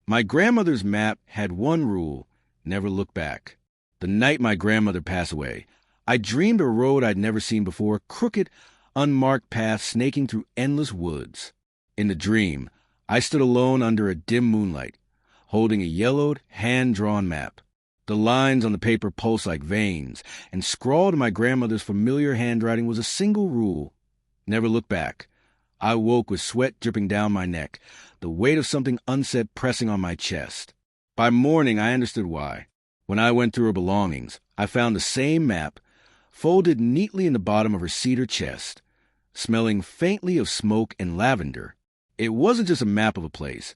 My grandmother's map had one rule: never look back. The night my grandmother passed away, I dreamed a road I'd never seen before, crooked, unmarked path snaking through endless woods. In the dream, I stood alone under a dim moonlight, holding a yellowed, hand-drawn map. The lines on the paper pulsed like veins, and scrawled in my grandmother's familiar handwriting was a single rule: never look back. I woke with sweat dripping down my neck, the weight of something unsaid pressing on my chest. By morning, I understood why. When I went through her belongings, I found the same map, folded neatly in the bottom of her cedar chest, smelling faintly of smoke and lavender. It wasn't just a map of a place.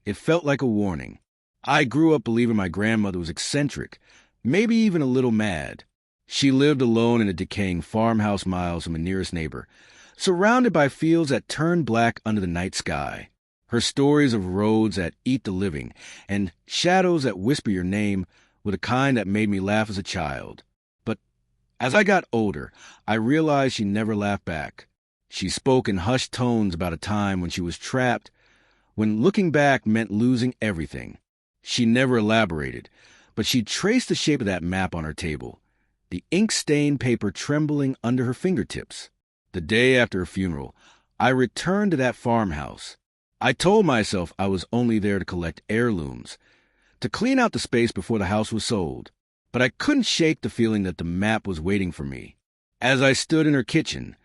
It felt like a warning. I grew up believing my grandmother was eccentric, maybe even a little mad. She lived alone in a decaying farmhouse miles from the nearest neighbor, surrounded by fields that turned black under the night sky. Her stories of roads that eat the living and shadows that whisper your name were the kind that made me laugh as a child. But as I got older, I realized she never laughed back. She spoke in hushed tones about a time when she was trapped, when looking back meant losing everything. She never elaborated, but she traced the shape of that map on her table, the ink-stained paper trembling under her fingertips. The day after her funeral, I returned to that farmhouse. I told myself I was only there to collect heirlooms, to clean out the space before the house was sold. But I couldn't shake the feeling that the map was waiting for me. As I stood in her kitchen,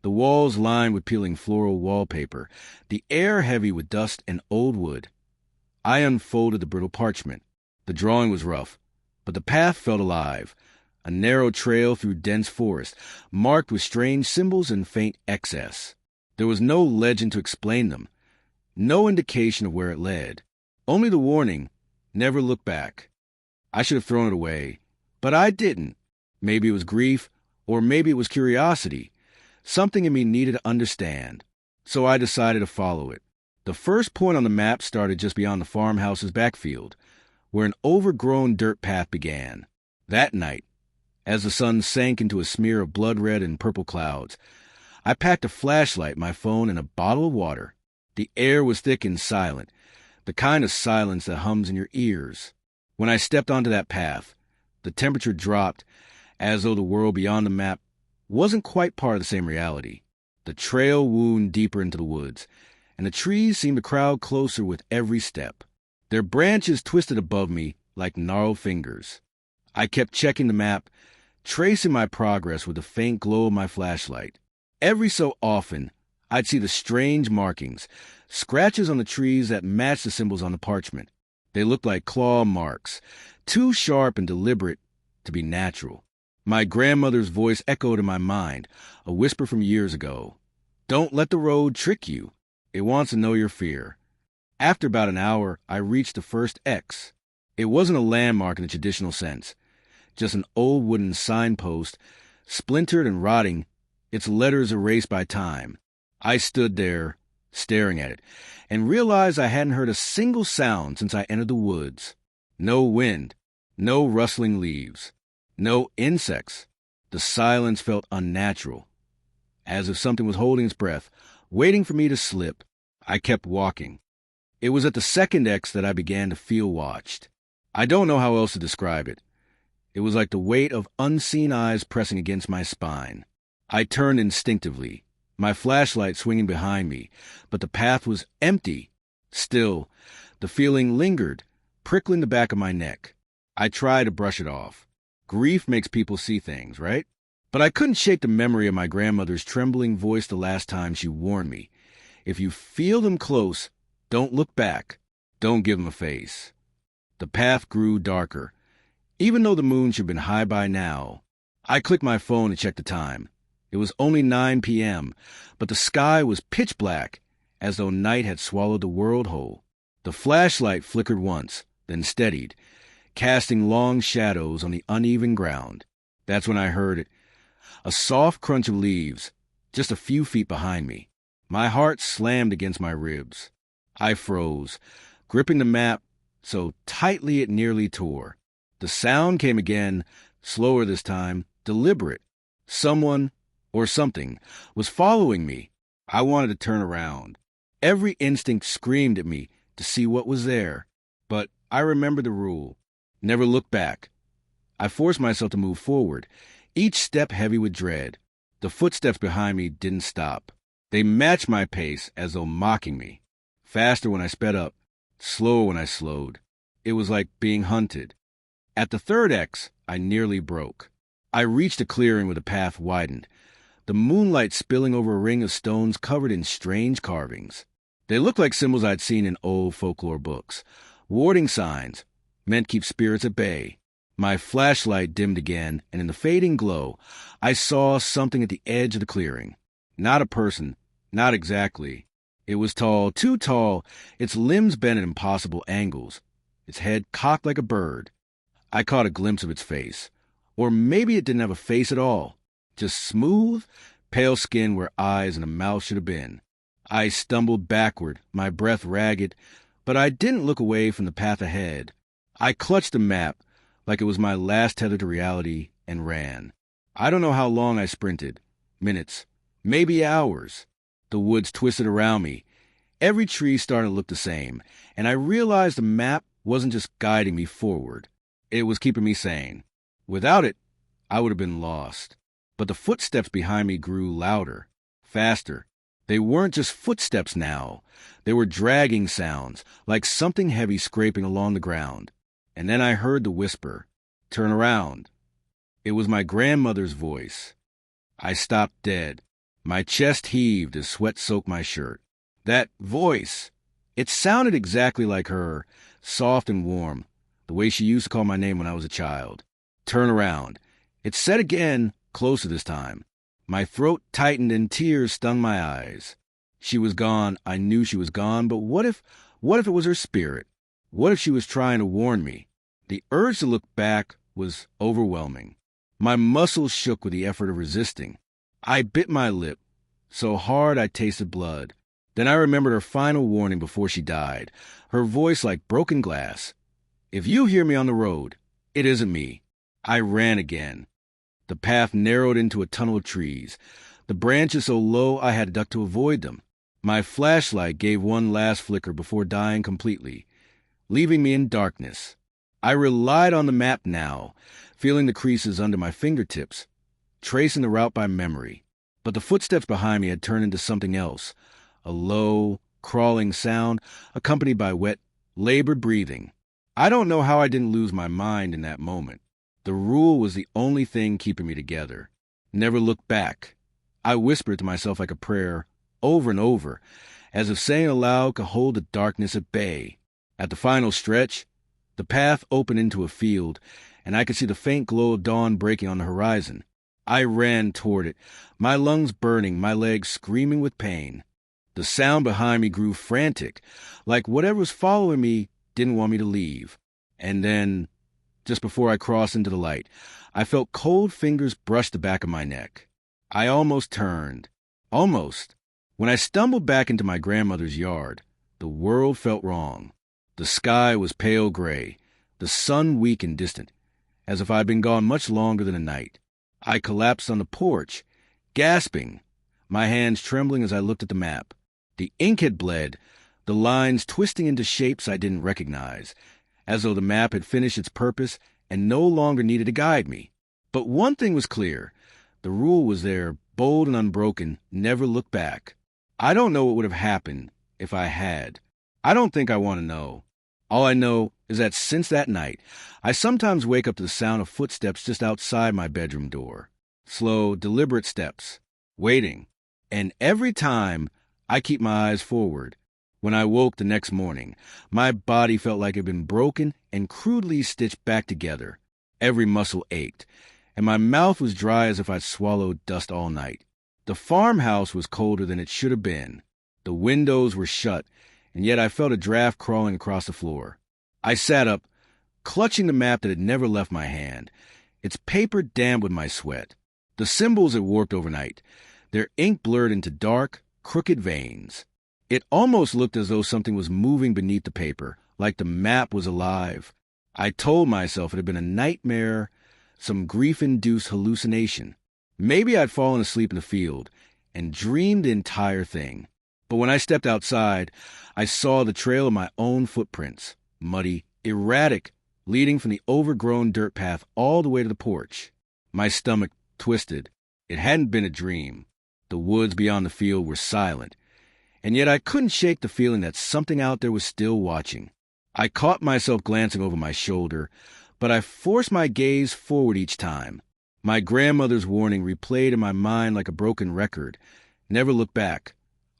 the walls lined with peeling floral wallpaper, the air heavy with dust and old wood, I unfolded the brittle parchment. The drawing was rough, but the path felt alive. A narrow trail through dense forest, marked with strange symbols and faint excess. There was no legend to explain them, no indication of where it led. Only the warning, never look back. I should have thrown it away, but I didn't. Maybe it was grief, or maybe it was curiosity. Something in me needed to understand, so I decided to follow it. The first point on the map started just beyond the farmhouse's backfield, where an overgrown dirt path began. That night, as the sun sank into a smear of blood-red and purple clouds, I packed a flashlight, my phone, and a bottle of water. The air was thick and silent, the kind of silence that hums in your ears. When I stepped onto that path, the temperature dropped, as though the world beyond the map wasn't quite part of the same reality. The trail wound deeper into the woods, and the trees seemed to crowd closer with every step. Their branches twisted above me like gnarled fingers. I kept checking the map, tracing my progress with the faint glow of my flashlight. Every so often, I'd see the strange markings, scratches on the trees that matched the symbols on the parchment. They looked like claw marks, too sharp and deliberate to be natural. My grandmother's voice echoed in my mind, a whisper from years ago. Don't let the road trick you. It wants to know your fear. After about an hour, I reached the first X. It wasn't a landmark in the traditional sense, just an old wooden signpost, splintered and rotting, its letters erased by time. I stood there, staring at it, and realized I hadn't heard a single sound since I entered the woods. No wind, no rustling leaves, no insects. The silence felt unnatural, as if something was holding its breath, waiting for me to slip. I kept walking. It was at the second X that I began to feel watched. I don't know how else to describe it. It was like the weight of unseen eyes pressing against my spine. I turned instinctively, my flashlight swinging behind me, but the path was empty. Still, the feeling lingered, prickling the back of my neck. I tried to brush it off. Grief makes people see things, right? But I couldn't shake the memory of my grandmother's trembling voice the last time she warned me. If you feel them close, don't look back. Don't give them a face. The path grew darker. Even though the moon should have been high by now, I clicked my phone to check the time. It was only 9 p.m., but the sky was pitch black, as though night had swallowed the world whole. The flashlight flickered once, then steadied, casting long shadows on the uneven ground. That's when I heard it. A soft crunch of leaves, just a few feet behind me. My heart slammed against my ribs. I froze, gripping the map so tightly it nearly tore. The sound came again, slower this time, deliberate. Someone, or something, was following me. I wanted to turn around. Every instinct screamed at me to see what was there. But I remembered the rule. Never look back. I forced myself to move forward, each step heavy with dread. The footsteps behind me didn't stop. They matched my pace as though mocking me. Faster when I sped up, slower when I slowed. It was like being hunted. At the third X, I nearly broke. I reached a clearing where the path widened, the moonlight spilling over a ring of stones covered in strange carvings. They looked like symbols I'd seen in old folklore books. Warding signs, meant keep spirits at bay. My flashlight dimmed again, and in the fading glow, I saw something at the edge of the clearing. Not a person, not exactly. It was tall, too tall, its limbs bent at impossible angles, its head cocked like a bird. I caught a glimpse of its face. Or maybe it didn't have a face at all. Just smooth, pale skin where eyes and a mouth should have been. I stumbled backward, my breath ragged, but I didn't look away from the path ahead. I clutched the map like it was my last tether to reality and ran. I don't know how long I sprinted. Minutes, maybe hours. The woods twisted around me. Every tree started to look the same, and I realized the map wasn't just guiding me forward. It was keeping me sane. Without it, I would have been lost. But the footsteps behind me grew louder, faster. They weren't just footsteps now. They were dragging sounds, like something heavy scraping along the ground. And then I heard the whisper, "Turn around." It was my grandmother's voice. I stopped dead. My chest heaved as sweat soaked my shirt. That voice, it sounded exactly like her, soft and warm, the way she used to call my name when I was a child. Turn around. It said again, closer this time. My throat tightened and tears stung my eyes. She was gone. I knew she was gone, but what if it was her spirit? What if she was trying to warn me? The urge to look back was overwhelming. My muscles shook with the effort of resisting. I bit my lip, so hard I tasted blood. Then I remembered her final warning before she died, her voice like broken glass. "If you hear me on the road, it isn't me." I ran again. The path narrowed into a tunnel of trees, the branches so low I had to duck to avoid them. My flashlight gave one last flicker before dying completely, leaving me in darkness. I relied on the map now, feeling the creases under my fingertips, tracing the route by memory. But the footsteps behind me had turned into something else, a low, crawling sound accompanied by wet, labored breathing. I don't know how I didn't lose my mind in that moment. The rule was the only thing keeping me together. Never look back. I whispered to myself like a prayer, over and over, as if saying aloud could hold the darkness at bay. At the final stretch, the path opened into a field, and I could see the faint glow of dawn breaking on the horizon. I ran toward it, my lungs burning, my legs screaming with pain. The sound behind me grew frantic, like whatever was following me didn't want me to leave. And then, just before I crossed into the light, I felt cold fingers brush the back of my neck. I almost turned. Almost. When I stumbled back into my grandmother's yard, the world felt wrong. The sky was pale gray, the sun weak and distant, as if I'd been gone much longer than a night. I collapsed on the porch, gasping, my hands trembling as I looked at the map. The ink had bled, the lines twisting into shapes I didn't recognize, as though the map had finished its purpose and no longer needed to guide me. But one thing was clear. The rule was there, bold and unbroken, never look back. I don't know what would have happened if I had. I don't think I want to know. All I know is that since that night, I sometimes wake up to the sound of footsteps just outside my bedroom door. Slow, deliberate steps, waiting. And every time, I keep my eyes forward. When I woke the next morning, my body felt like it had been broken and crudely stitched back together. Every muscle ached, and my mouth was dry as if I'd swallowed dust all night. The farmhouse was colder than it should have been. The windows were shut, and yet I felt a draft crawling across the floor. I sat up, clutching the map that had never left my hand, its paper damp with my sweat. The symbols had warped overnight, their ink blurred into dark, crooked veins. It almost looked as though something was moving beneath the paper, like the map was alive. I told myself it had been a nightmare, some grief-induced hallucination. Maybe I'd fallen asleep in the field and dreamed the entire thing. But when I stepped outside, I saw the trail of my own footprints. muddy, erratic, leading from the overgrown dirt path all the way to the porch. My stomach twisted. It hadn't been a dream. The woods beyond the field were silent, and yet I couldn't shake the feeling that something out there was still watching. I caught myself glancing over my shoulder, but I forced my gaze forward each time. My grandmother's warning replayed in my mind like a broken record. Never look back.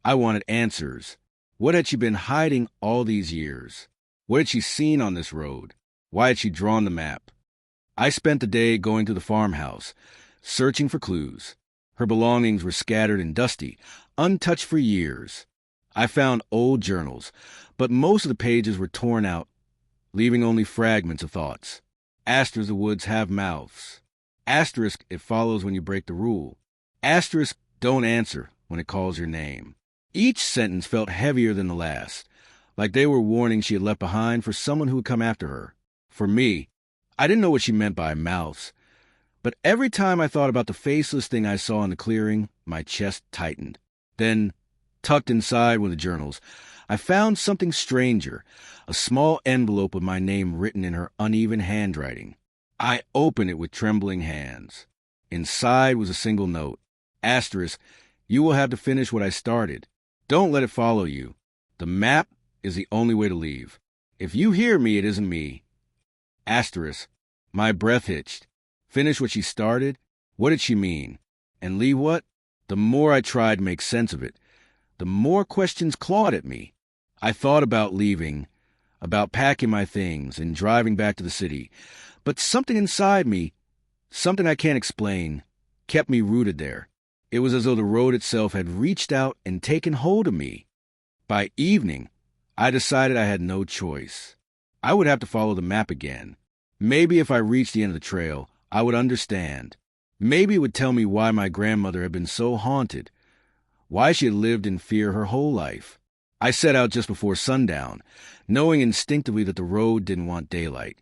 I wanted answers. What had she been hiding all these years? What had she seen on this road? Why had she drawn the map? I spent the day going to the farmhouse, searching for clues. Her belongings were scattered and dusty, untouched for years. I found old journals, but most of the pages were torn out, leaving only fragments of thoughts. Asterisk, the woods have mouths. Asterisk, it follows when you break the rule. Asterisk, don't answer when it calls your name. Each sentence felt heavier than the last, like they were warnings she had left behind for someone who would come after her. For me, I didn't know what she meant by mouths, but every time I thought about the faceless thing I saw in the clearing, my chest tightened. Then, tucked inside one of the journals, I found something stranger, a small envelope with my name written in her uneven handwriting. I opened it with trembling hands. Inside was a single note. Asterisk, you will have to finish what I started. Don't let it follow you. The map is the only way to leave. If you hear me, it isn't me. Asterisk, my breath hitched. Finish what she started? What did she mean? And leave what? The more I tried to make sense of it, the more questions clawed at me. I thought about leaving, about packing my things and driving back to the city, but something inside me, something I can't explain, kept me rooted there. It was as though the road itself had reached out and taken hold of me. By evening, I decided I had no choice. I would have to follow the map again. Maybe if I reached the end of the trail, I would understand. Maybe it would tell me why my grandmother had been so haunted, why she had lived in fear her whole life. I set out just before sundown, knowing instinctively that the road didn't want daylight.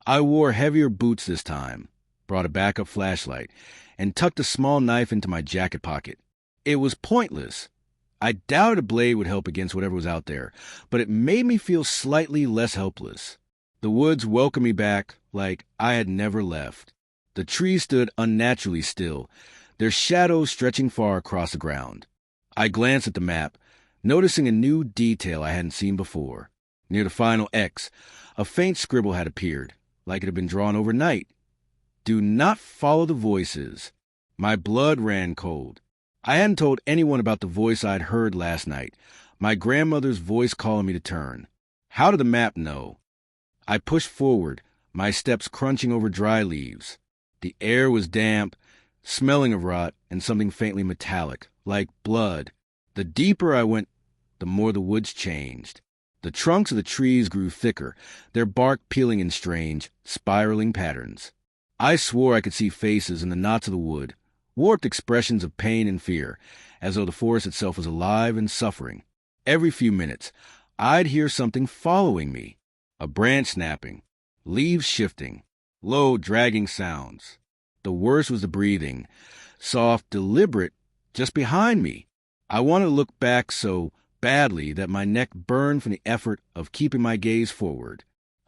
I wore heavier boots this time, brought a backup flashlight, and tucked a small knife into my jacket pocket. It was pointless. I doubted a blade would help against whatever was out there, but it made me feel slightly less helpless. The woods welcomed me back like I had never left. The trees stood unnaturally still, their shadows stretching far across the ground. I glanced at the map, noticing a new detail I hadn't seen before. Near the final X, a faint scribble had appeared, like it had been drawn overnight. Do not follow the voices. My blood ran cold. I hadn't told anyone about the voice I'd heard last night, my grandmother's voice calling me to turn. How did the map know? I pushed forward, my steps crunching over dry leaves. The air was damp, smelling of rot and something faintly metallic, like blood. The deeper I went, the more the woods changed. The trunks of the trees grew thicker, their bark peeling in strange, spiraling patterns. I swore I could see faces in the knots of the wood, warped expressions of pain and fear, as though the forest itself was alive and suffering. Every few minutes, I'd hear something following me, a branch snapping, leaves shifting, low, dragging sounds. The worst was the breathing, soft, deliberate, just behind me. I wanted to look back so badly that my neck burned from the effort of keeping my gaze forward.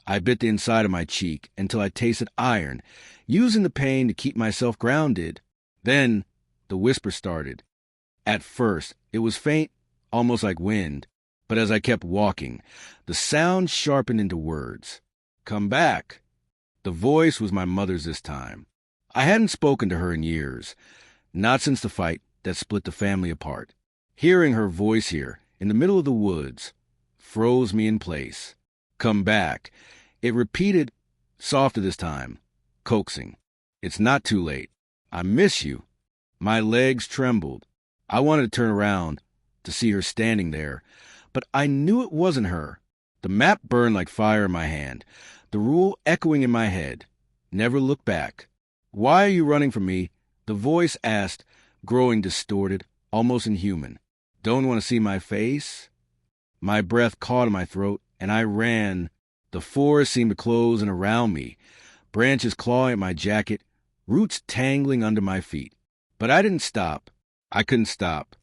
I bit the inside of my cheek until I tasted iron, using the pain to keep myself grounded. Then the whisper started. At first, it was faint, almost like wind, but as I kept walking, the sound sharpened into words. Come back. The voice was my mother's this time. I hadn't spoken to her in years, not since the fight that split the family apart. Hearing her voice here, in the middle of the woods, froze me in place. Come back. It repeated, softer this time, coaxing. It's not too late. I miss you. My legs trembled. I wanted to turn around to see her standing there, but I knew it wasn't her. The map burned like fire in my hand, the rule echoing in my head. Never look back. Why are you running from me? The voice asked, growing distorted, almost inhuman. Don't want to see my face? My breath caught in my throat, and I ran. The forest seemed to close in around me, branches clawing at my jacket, roots tangling under my feet. But I didn't stop. I couldn't stop.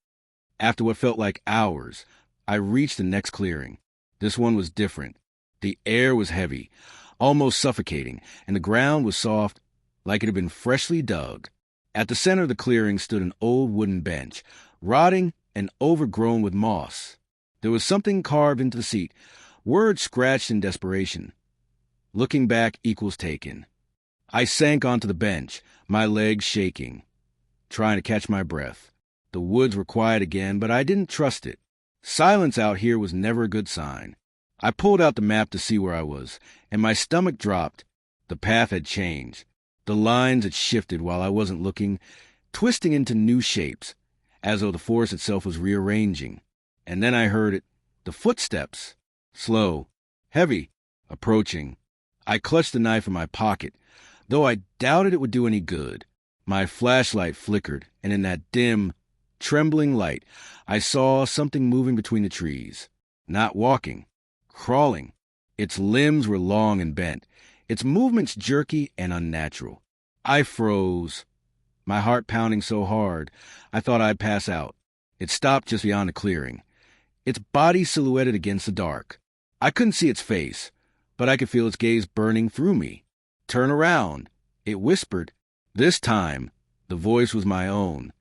After what felt like hours, I reached the next clearing. This one was different. The air was heavy, almost suffocating, and the ground was soft, like it had been freshly dug. At the center of the clearing stood an old wooden bench, rotting and overgrown with moss. There was something carved into the seat, words scratched in desperation. Looking back equals taken. I sank onto the bench, my legs shaking, trying to catch my breath. The woods were quiet again, but I didn't trust it. Silence out here was never a good sign. I pulled out the map to see where I was, and my stomach dropped. The path had changed. The lines had shifted while I wasn't looking, twisting into new shapes, as though the forest itself was rearranging. And then I heard it, the footsteps, slow, heavy, approaching. I clutched the knife in my pocket, though I doubted it would do any good. My flashlight flickered, and in that dim, trembling light, I saw something moving between the trees. Not walking, crawling. Its limbs were long and bent, its movements jerky and unnatural. I froze, my heart pounding so hard I thought I'd pass out. It stopped just beyond the clearing, its body silhouetted against the dark. I couldn't see its face, but I could feel its gaze burning through me. Turn around, it whispered. This time, the voice was my own.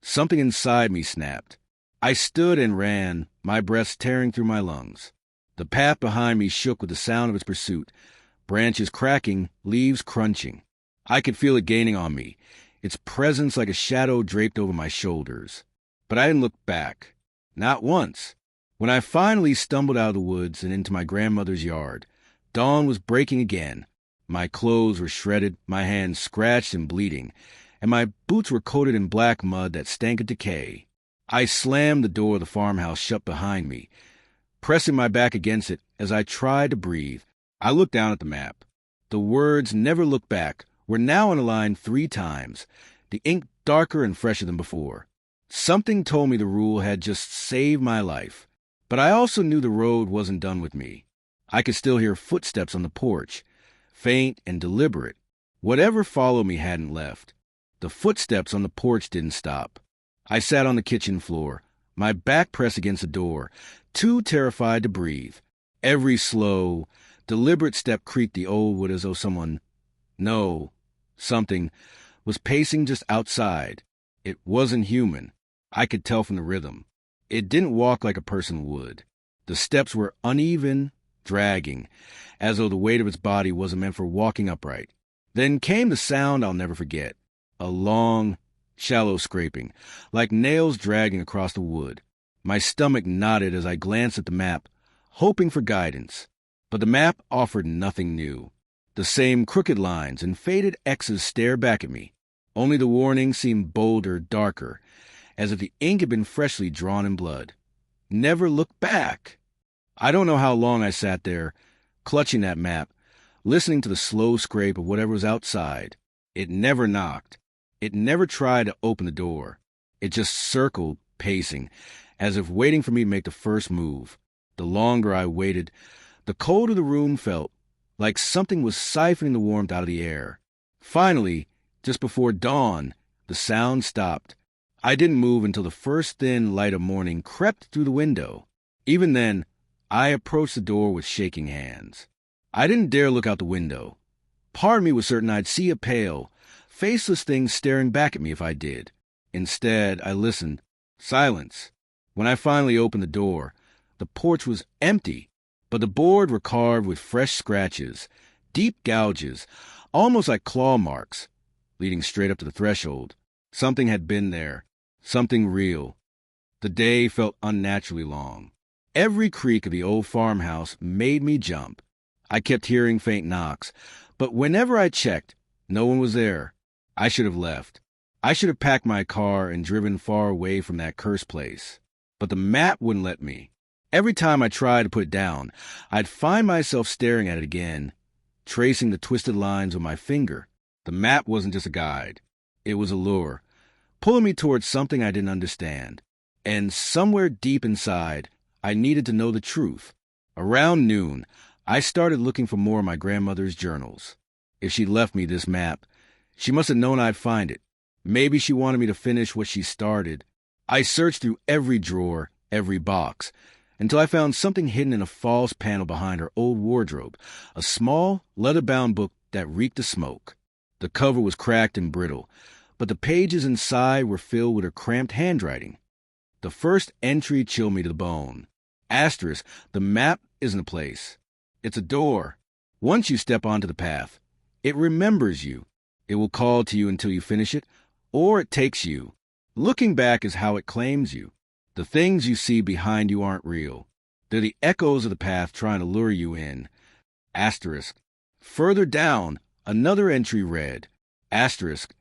Something inside me snapped. I stood and ran, my breath tearing through my lungs. The path behind me shook with the sound of its pursuit, branches cracking, leaves crunching. I could feel it gaining on me, its presence like a shadow draped over my shoulders. But I didn't look back. Not once. When I finally stumbled out of the woods and into my grandmother's yard, dawn was breaking again. My clothes were shredded, my hands scratched and bleeding, and my boots were coated in black mud that stank of decay. I slammed the door of the farmhouse shut behind me, pressing my back against it as I tried to breathe. I looked down at the map. The words "never look back" were now underlined 3 times, the ink darker and fresher than before. Something told me the rule had just saved my life, but I also knew the road wasn't done with me. I could still hear footsteps on the porch, faint and deliberate. Whatever followed me hadn't left. The footsteps on the porch didn't stop. I sat on the kitchen floor, my back pressed against the door, too terrified to breathe. Every slow, deliberate step creaked the old wood as though something was pacing just outside. It wasn't human. I could tell from the rhythm. It didn't walk like a person would. The steps were uneven, dragging, as though the weight of its body wasn't meant for walking upright. Then came the sound I'll never forget, a long, shallow scraping, like nails dragging across the wood. My stomach knotted as I glanced at the map, hoping for guidance. But the map offered nothing new. The same crooked lines and faded X's stared back at me. Only the warning seemed bolder, darker, as if the ink had been freshly drawn in blood. Never look back. I don't know how long I sat there, clutching that map, listening to the slow scrape of whatever was outside. It never knocked. It never tried to open the door. It just circled, pacing, as if waiting for me to make the first move. The longer I waited, the colder the room felt, like something was siphoning the warmth out of the air. Finally, just before dawn, the sound stopped. I didn't move until the first thin light of morning crept through the window. Even then, I approached the door with shaking hands. I didn't dare look out the window. Part of me was certain I'd see a pale, faceless thing staring back at me if I did. Instead, I listened. Silence. When I finally opened the door, the porch was empty, but the boards were carved with fresh scratches, deep gouges, almost like claw marks, leading straight up to the threshold. Something had been there, something real. The day felt unnaturally long. Every creak of the old farmhouse made me jump. I kept hearing faint knocks, but whenever I checked, no one was there. I should have left. I should have packed my car and driven far away from that cursed place. But the map wouldn't let me. Every time I tried to put it down, I'd find myself staring at it again, tracing the twisted lines with my finger. The map wasn't just a guide. It was a lure, pulling me towards something I didn't understand. And somewhere deep inside, I needed to know the truth. Around noon, I started looking for more of my grandmother's journals. If she'd left me this map, she must have known I'd find it. Maybe she wanted me to finish what she started. I searched through every drawer, every box, until I found something hidden in a false panel behind her old wardrobe, a small, leather-bound book that reeked of smoke. The cover was cracked and brittle, but the pages inside were filled with her cramped handwriting. The first entry chilled me to the bone. Asterisk, the map isn't a place. It's a door. Once you step onto the path, it remembers you. It will call to you until you finish it, or it takes you. Looking back is how it claims you. The things you see behind you aren't real. They're the echoes of the path trying to lure you in. Asterisk. Further down, another entry read, asterisk,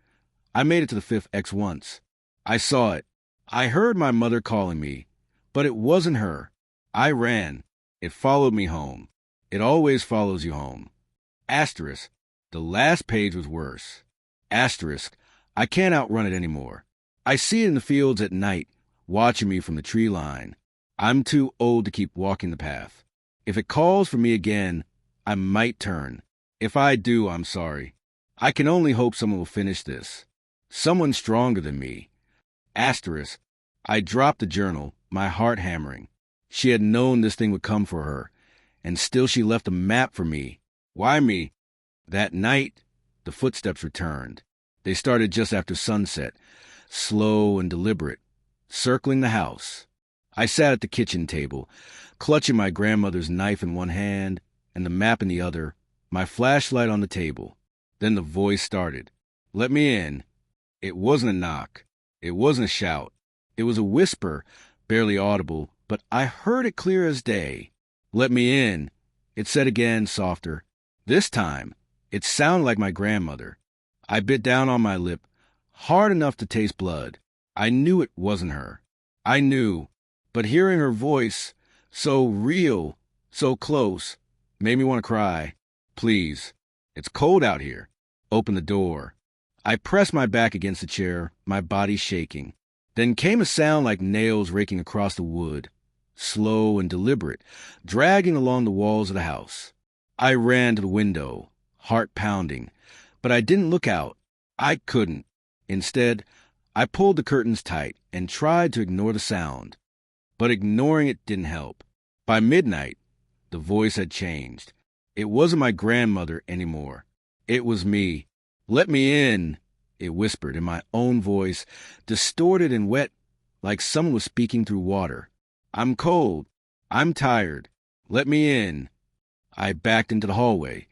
I made it to the 5th X once. I saw it. I heard my mother calling me, but it wasn't her. I ran. It followed me home. It always follows you home. Asterisk. The last page was worse. Asterisk. I can't outrun it anymore. I see it in the fields at night, watching me from the tree line. I'm too old to keep walking the path. If it calls for me again, I might turn. If I do, I'm sorry. I can only hope someone will finish this. Someone stronger than me. Asterisk. I dropped the journal, my heart hammering. She had known this thing would come for her, and still she left a map for me. Why me? That night, the footsteps returned. They started just after sunset, slow and deliberate, circling the house. I sat at the kitchen table, clutching my grandmother's knife in one hand and the map in the other, my flashlight on the table. Then the voice started. Let me in. It wasn't a knock. It wasn't a shout. It was a whisper, barely audible, but I heard it clear as day. Let me in. It said again, softer. This time, it sounded like my grandmother. I bit down on my lip, hard enough to taste blood. I knew it wasn't her. I knew. But hearing her voice, so real, so close, made me want to cry. Please. It's cold out here. Open the door. I pressed my back against the chair, my body shaking. Then came a sound like nails raking across the wood, slow and deliberate, dragging along the walls of the house. I ran to the window, heart pounding, but I didn't look out. I couldn't. Instead, I pulled the curtains tight and tried to ignore the sound. But ignoring it didn't help. By midnight, the voice had changed. It wasn't my grandmother anymore. It was me. Let me in, it whispered in my own voice, distorted and wet, like someone was speaking through water. I'm cold. I'm tired. Let me in. I backed into the hallway,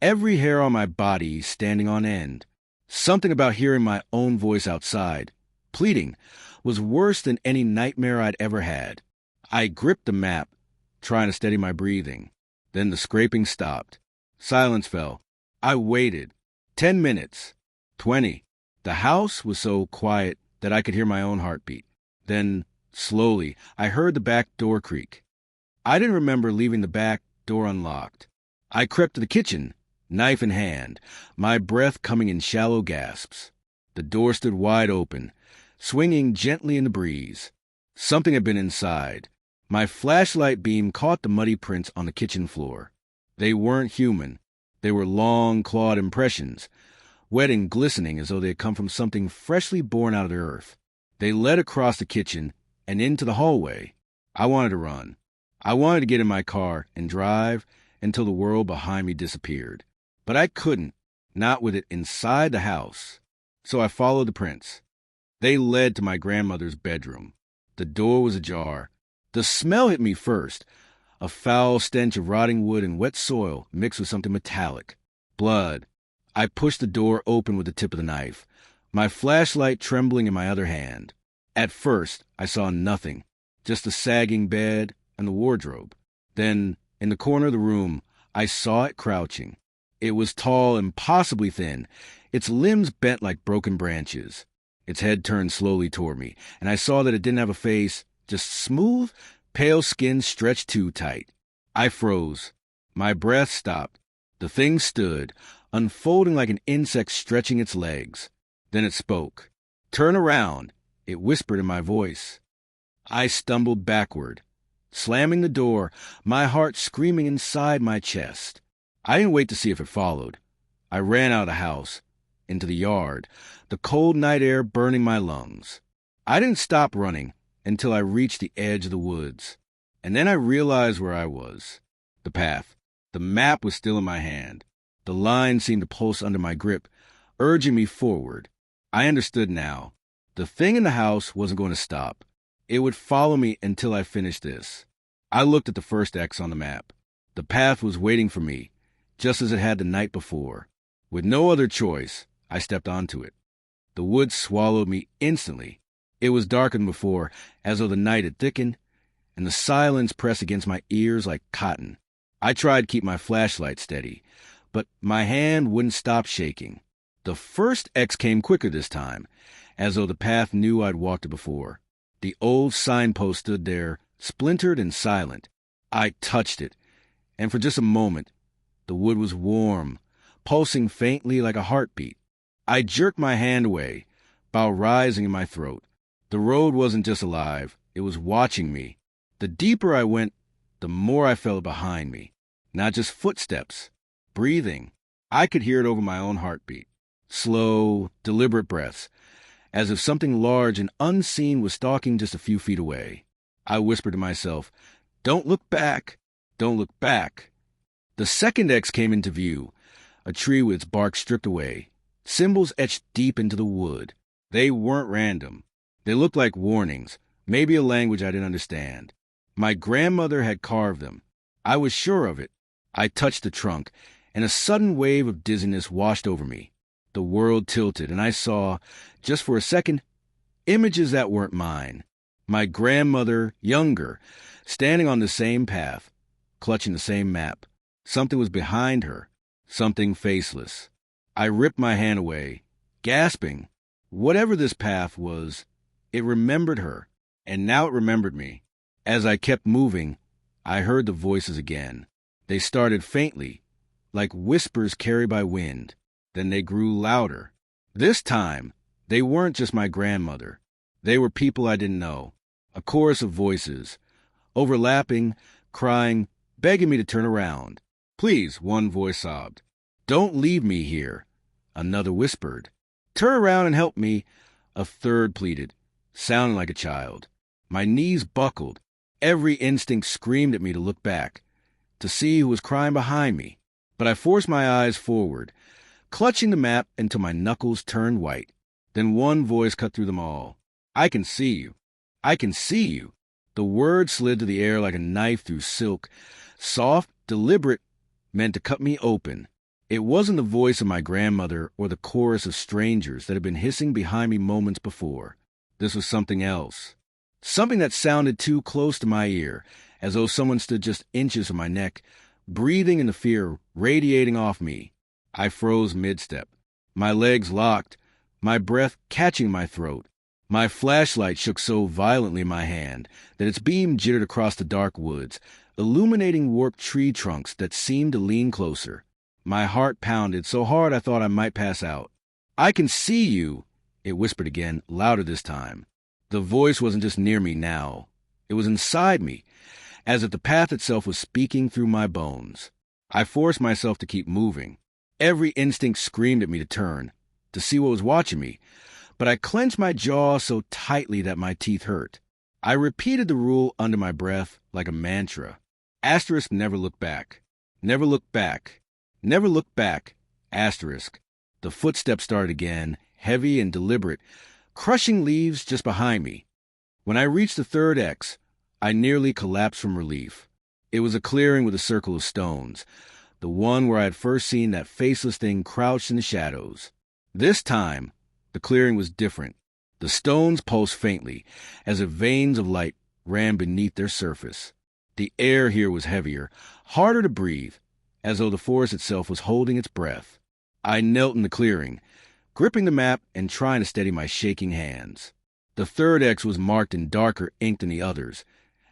every hair on my body standing on end. Something about hearing my own voice outside, pleading, was worse than any nightmare I'd ever had. I gripped the map, trying to steady my breathing. Then the scraping stopped. Silence fell. I waited. 10 minutes. 20. The house was so quiet that I could hear my own heartbeat. Then, slowly, I heard the back door creak. I didn't remember leaving the back door unlocked. I crept to the kitchen, knife in hand, my breath coming in shallow gasps. The door stood wide open, swinging gently in the breeze. Something had been inside. My flashlight beam caught the muddy prints on the kitchen floor. They weren't human. They were long, clawed impressions, wet and glistening as though they had come from something freshly born out of the earth. They led across the kitchen and into the hallway. I wanted to run. I wanted to get in my car and drive until the world behind me disappeared. But I couldn't, not with it inside the house. So I followed the prints. They led to my grandmother's bedroom. The door was ajar. The smell hit me first, a foul stench of rotting wood and wet soil mixed with something metallic. Blood. I pushed the door open with the tip of the knife, my flashlight trembling in my other hand. At first, I saw nothing, just the sagging bed and the wardrobe. Then, in the corner of the room, I saw it crouching. It was tall, impossibly thin, its limbs bent like broken branches. Its head turned slowly toward me, and I saw that it didn't have a face, just smooth, pale skin stretched too tight. I froze. My breath stopped. The thing stood, unfolding like an insect stretching its legs. Then it spoke. Turn around, it whispered in my voice. I stumbled backward, slamming the door, my heart screaming inside my chest. I didn't wait to see if it followed. I ran out of the house, into the yard, the cold night air burning my lungs. I didn't stop running until I reached the edge of the woods. And then I realized where I was. The path. The map was still in my hand. The line seemed to pulse under my grip, urging me forward. I understood now. The thing in the house wasn't going to stop. It would follow me until I finished this. I looked at the first X on the map. The path was waiting for me, just as it had the night before. With no other choice, I stepped onto it. The woods swallowed me instantly. It was darker than before, as though the night had thickened, and the silence pressed against my ears like cotton. I tried to keep my flashlight steady, but my hand wouldn't stop shaking. The first X came quicker this time, as though the path knew I'd walked it before. The old signpost stood there, splintered and silent. I touched it, and for just a moment, the wood was warm, pulsing faintly like a heartbeat. I jerked my hand away, bile rising in my throat. The road wasn't just alive, it was watching me. The deeper I went, the more I felt it behind me. Not just footsteps, breathing. I could hear it over my own heartbeat. Slow, deliberate breaths, as if something large and unseen was stalking just a few feet away. I whispered to myself, "Don't look back, don't look back." The second X came into view, a tree with its bark stripped away, symbols etched deep into the wood. They weren't random. They looked like warnings, maybe a language I didn't understand. My grandmother had carved them. I was sure of it. I touched the trunk, and a sudden wave of dizziness washed over me. The world tilted, and I saw, just for a second, images that weren't mine. My grandmother, younger, standing on the same path, clutching the same map. Something was behind her, something faceless. I ripped my hand away, gasping. Whatever this path was, it remembered her, and now it remembered me. As I kept moving, I heard the voices again. They started faintly, like whispers carried by wind. Then they grew louder. This time, they weren't just my grandmother. They were people I didn't know. A chorus of voices, overlapping, crying, begging me to turn around. "Please," one voice sobbed. "Don't leave me here." Another whispered, "Turn around and help me." A third pleaded, sounding like a child. My knees buckled. Every instinct screamed at me to look back, to see who was crying behind me. But I forced my eyes forward, clutching the map until my knuckles turned white. Then one voice cut through them all. "I can see you. I can see you." The word slid to the air like a knife through silk, soft, deliberate, meant to cut me open. It wasn't the voice of my grandmother or the chorus of strangers that had been hissing behind me moments before. This was something else. Something that sounded too close to my ear, as though someone stood just inches from my neck, breathing in the fear radiating off me. I froze mid-step. My legs locked, my breath catching my throat. My flashlight shook so violently in my hand that its beam jittered across the dark woods, illuminating warped tree trunks that seemed to lean closer. My heart pounded so hard I thought I might pass out. "I can see you," it whispered again, louder this time. The voice wasn't just near me now. It was inside me, as if the path itself was speaking through my bones. I forced myself to keep moving. Every instinct screamed at me to turn, to see what was watching me, but I clenched my jaw so tightly that my teeth hurt. I repeated the rule under my breath like a mantra. Asterisk, never look back. Never look back. Never look back. Asterisk. The footsteps started again, heavy and deliberate, crushing leaves just behind me. When I reached the third X, I nearly collapsed from relief. It was a clearing with a circle of stones, the one where I had first seen that faceless thing crouched in the shadows. This time, the clearing was different. The stones pulsed faintly, as if veins of light ran beneath their surface. The air here was heavier, harder to breathe, as though the forest itself was holding its breath. I knelt in the clearing, gripping the map and trying to steady my shaking hands. The third X was marked in darker ink than the others,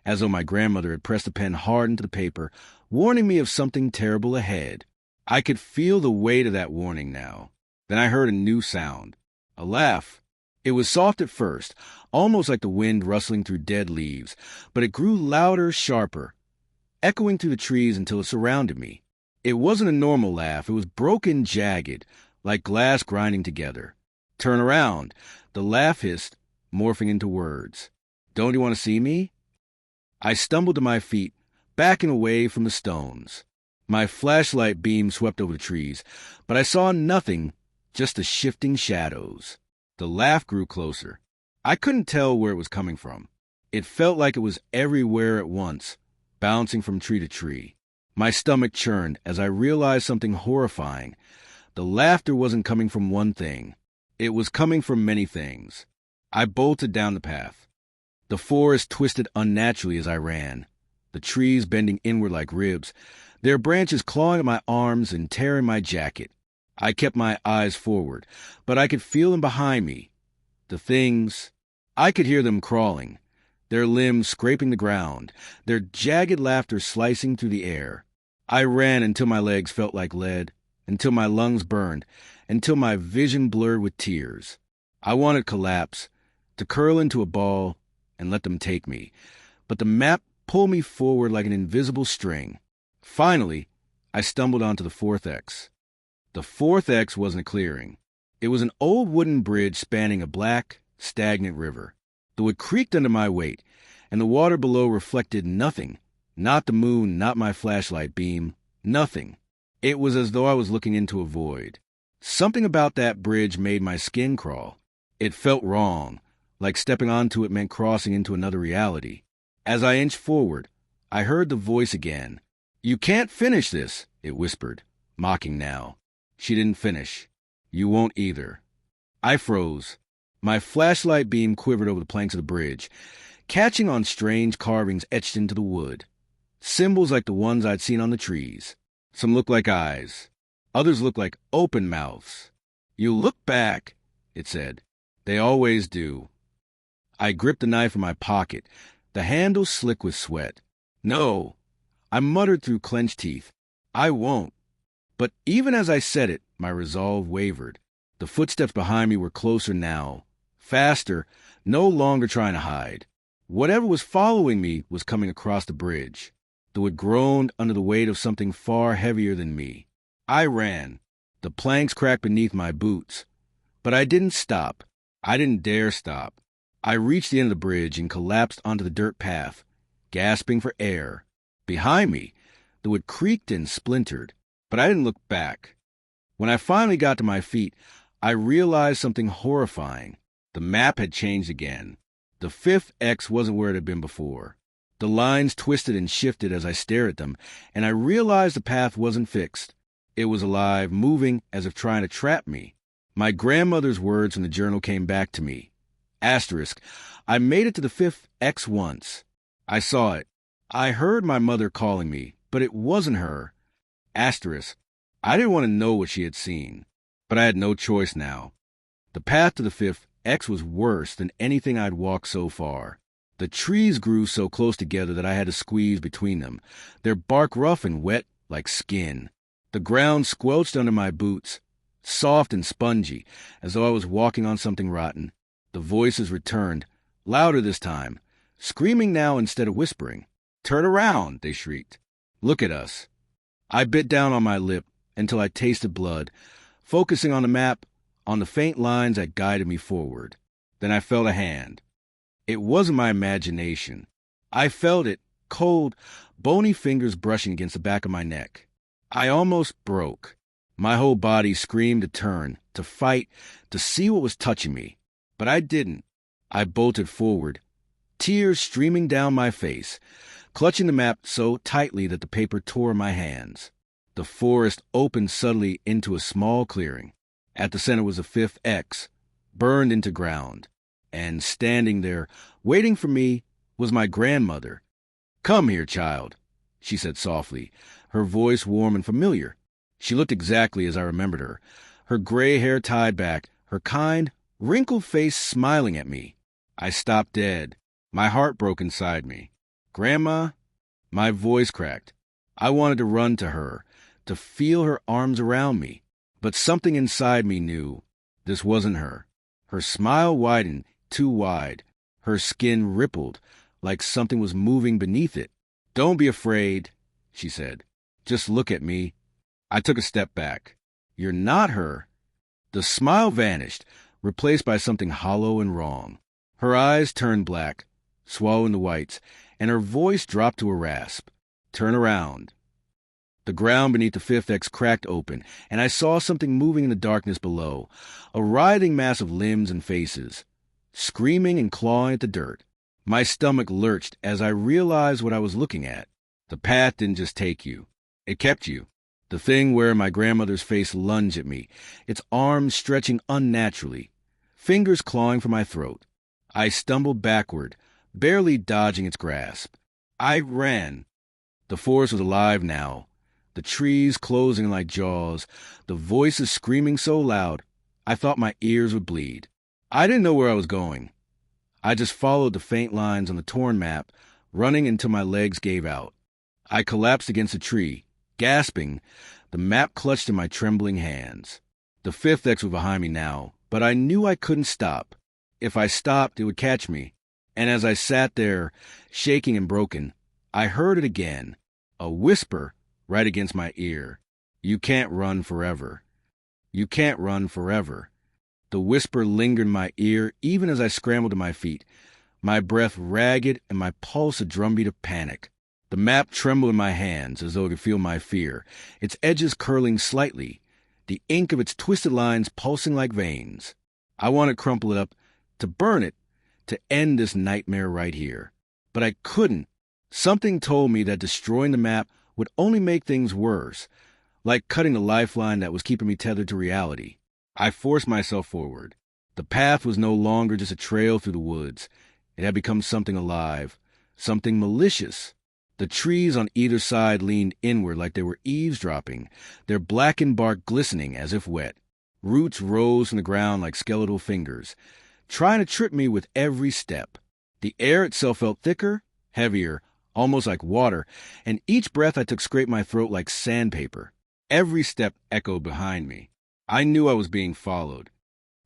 as though my grandmother had pressed a pen hard into the paper, warning me of something terrible ahead. I could feel the weight of that warning now. Then I heard a new sound, a laugh. It was soft at first, almost like the wind rustling through dead leaves, but it grew louder, sharper, echoing through the trees until it surrounded me. It wasn't a normal laugh. It was broken, jagged, like glass grinding together. "Turn around," the laugh hissed, morphing into words. "Don't you want to see me?" I stumbled to my feet, backing away from the stones. My flashlight beam swept over the trees, but I saw nothing, just the shifting shadows. The laugh grew closer. I couldn't tell where it was coming from. It felt like it was everywhere at once, bouncing from tree to tree. My stomach churned as I realized something horrifying. The laughter wasn't coming from one thing. It was coming from many things. I bolted down the path. The forest twisted unnaturally as I ran, the trees bending inward like ribs, their branches clawing at my arms and tearing my jacket. I kept my eyes forward, but I could feel them behind me. The things, I could hear them crawling, their limbs scraping the ground, their jagged laughter slicing through the air. I ran until my legs felt like lead, until my lungs burned, until my vision blurred with tears. I wanted to collapse, to curl into a ball and let them take me, but the map pulled me forward like an invisible string. Finally, I stumbled onto the fourth X. The fourth X wasn't a clearing. It was an old wooden bridge spanning a black, stagnant river. The wood creaked under my weight, and the water below reflected nothing. Not the moon, not my flashlight beam, nothing. It was as though I was looking into a void. Something about that bridge made my skin crawl. It felt wrong, like stepping onto it meant crossing into another reality. As I inched forward, I heard the voice again. "You can't finish this," it whispered, mocking now. She didn't finish. You won't either. I froze. My flashlight beam quivered over the planks of the bridge, catching on strange carvings etched into the wood. Symbols like the ones I'd seen on the trees. Some looked like eyes. Others looked like open mouths. "You look back," it said. "They always do." I gripped the knife in my pocket, the handle slick with sweat. "No," I muttered through clenched teeth. "I won't." But even as I said it, my resolve wavered. The footsteps behind me were closer now, faster, no longer trying to hide. Whatever was following me was coming across the bridge. The wood groaned under the weight of something far heavier than me. I ran. The planks cracked beneath my boots. But I didn't stop. I didn't dare stop. I reached the end of the bridge and collapsed onto the dirt path, gasping for air. Behind me, the wood creaked and splintered, but I didn't look back. When I finally got to my feet, I realized something horrifying. The map had changed again. The fifth X wasn't where it had been before. The lines twisted and shifted as I stared at them, and I realized the path wasn't fixed. It was alive, moving as if trying to trap me. My grandmother's words from the journal came back to me. Asterisk, I made it to the fifth X once. I saw it. I heard my mother calling me, but it wasn't her. Asterisk, I didn't want to know what she had seen, but I had no choice now. The path to the fifth X was worse than anything I'd walked so far. The trees grew so close together that I had to squeeze between them, their bark rough and wet like skin. The ground squelched under my boots, soft and spongy, as though I was walking on something rotten. The voices returned, louder this time, screaming now instead of whispering. "Turn around," they shrieked. "Look at us." I bit down on my lip until I tasted blood, focusing on the map, on the faint lines that guided me forward. Then I felt a hand. It wasn't my imagination. I felt it, cold, bony fingers brushing against the back of my neck. I almost broke. My whole body screamed to turn, to fight, to see what was touching me. But I didn't. I bolted forward, tears streaming down my face, clutching the map so tightly that the paper tore in my hands. The forest opened suddenly into a small clearing. At the center was a fifth X, burned into ground. And standing there, waiting for me, was my grandmother. "Come here, child," she said softly, her voice warm and familiar. She looked exactly as I remembered her, her gray hair tied back, her kind, wrinkled face smiling at me. I stopped dead. My heart broke inside me. "Grandma?" My voice cracked. I wanted to run to her, to feel her arms around me. But something inside me knew this wasn't her. Her smile widened, too wide. Her skin rippled, like something was moving beneath it. "Don't be afraid," she said. "Just look at me." I took a step back. "You're not her." The smile vanished, replaced by something hollow and wrong. Her eyes turned black, swallowing the whites, and her voice dropped to a rasp. "Turn around." The ground beneath the fifth X cracked open, and I saw something moving in the darkness below, a writhing mass of limbs and faces, screaming and clawing at the dirt. My stomach lurched as I realized what I was looking at. The path didn't just take you. It kept you. The thing where my grandmother's face lunged at me, its arms stretching unnaturally, fingers clawing for my throat. I stumbled backward, barely dodging its grasp. I ran. The forest was alive now. The trees closing like jaws, the voices screaming so loud, I thought my ears would bleed. I didn't know where I was going. I just followed the faint lines on the torn map, running until my legs gave out. I collapsed against a tree, gasping, the map clutched in my trembling hands. The fifth X was behind me now, but I knew I couldn't stop. If I stopped, it would catch me. And as I sat there, shaking and broken, I heard it again, a whisper right against my ear. "You can't run forever. You can't run forever." The whisper lingered in my ear even as I scrambled to my feet, my breath ragged and my pulse a drumbeat of panic. The map trembled in my hands as though it could feel my fear, its edges curling slightly, the ink of its twisted lines pulsing like veins. I wanted to crumple it up, to burn it, to end this nightmare right here. But I couldn't. Something told me that destroying the map would only make things worse, like cutting the lifeline that was keeping me tethered to reality. I forced myself forward. The path was no longer just a trail through the woods. It had become something alive, something malicious. The trees on either side leaned inward like they were eavesdropping, their blackened bark glistening as if wet. Roots rose from the ground like skeletal fingers, trying to trip me with every step. The air itself felt thicker, heavier, almost like water, and each breath I took scraped my throat like sandpaper. Every step echoed behind me. I knew I was being followed.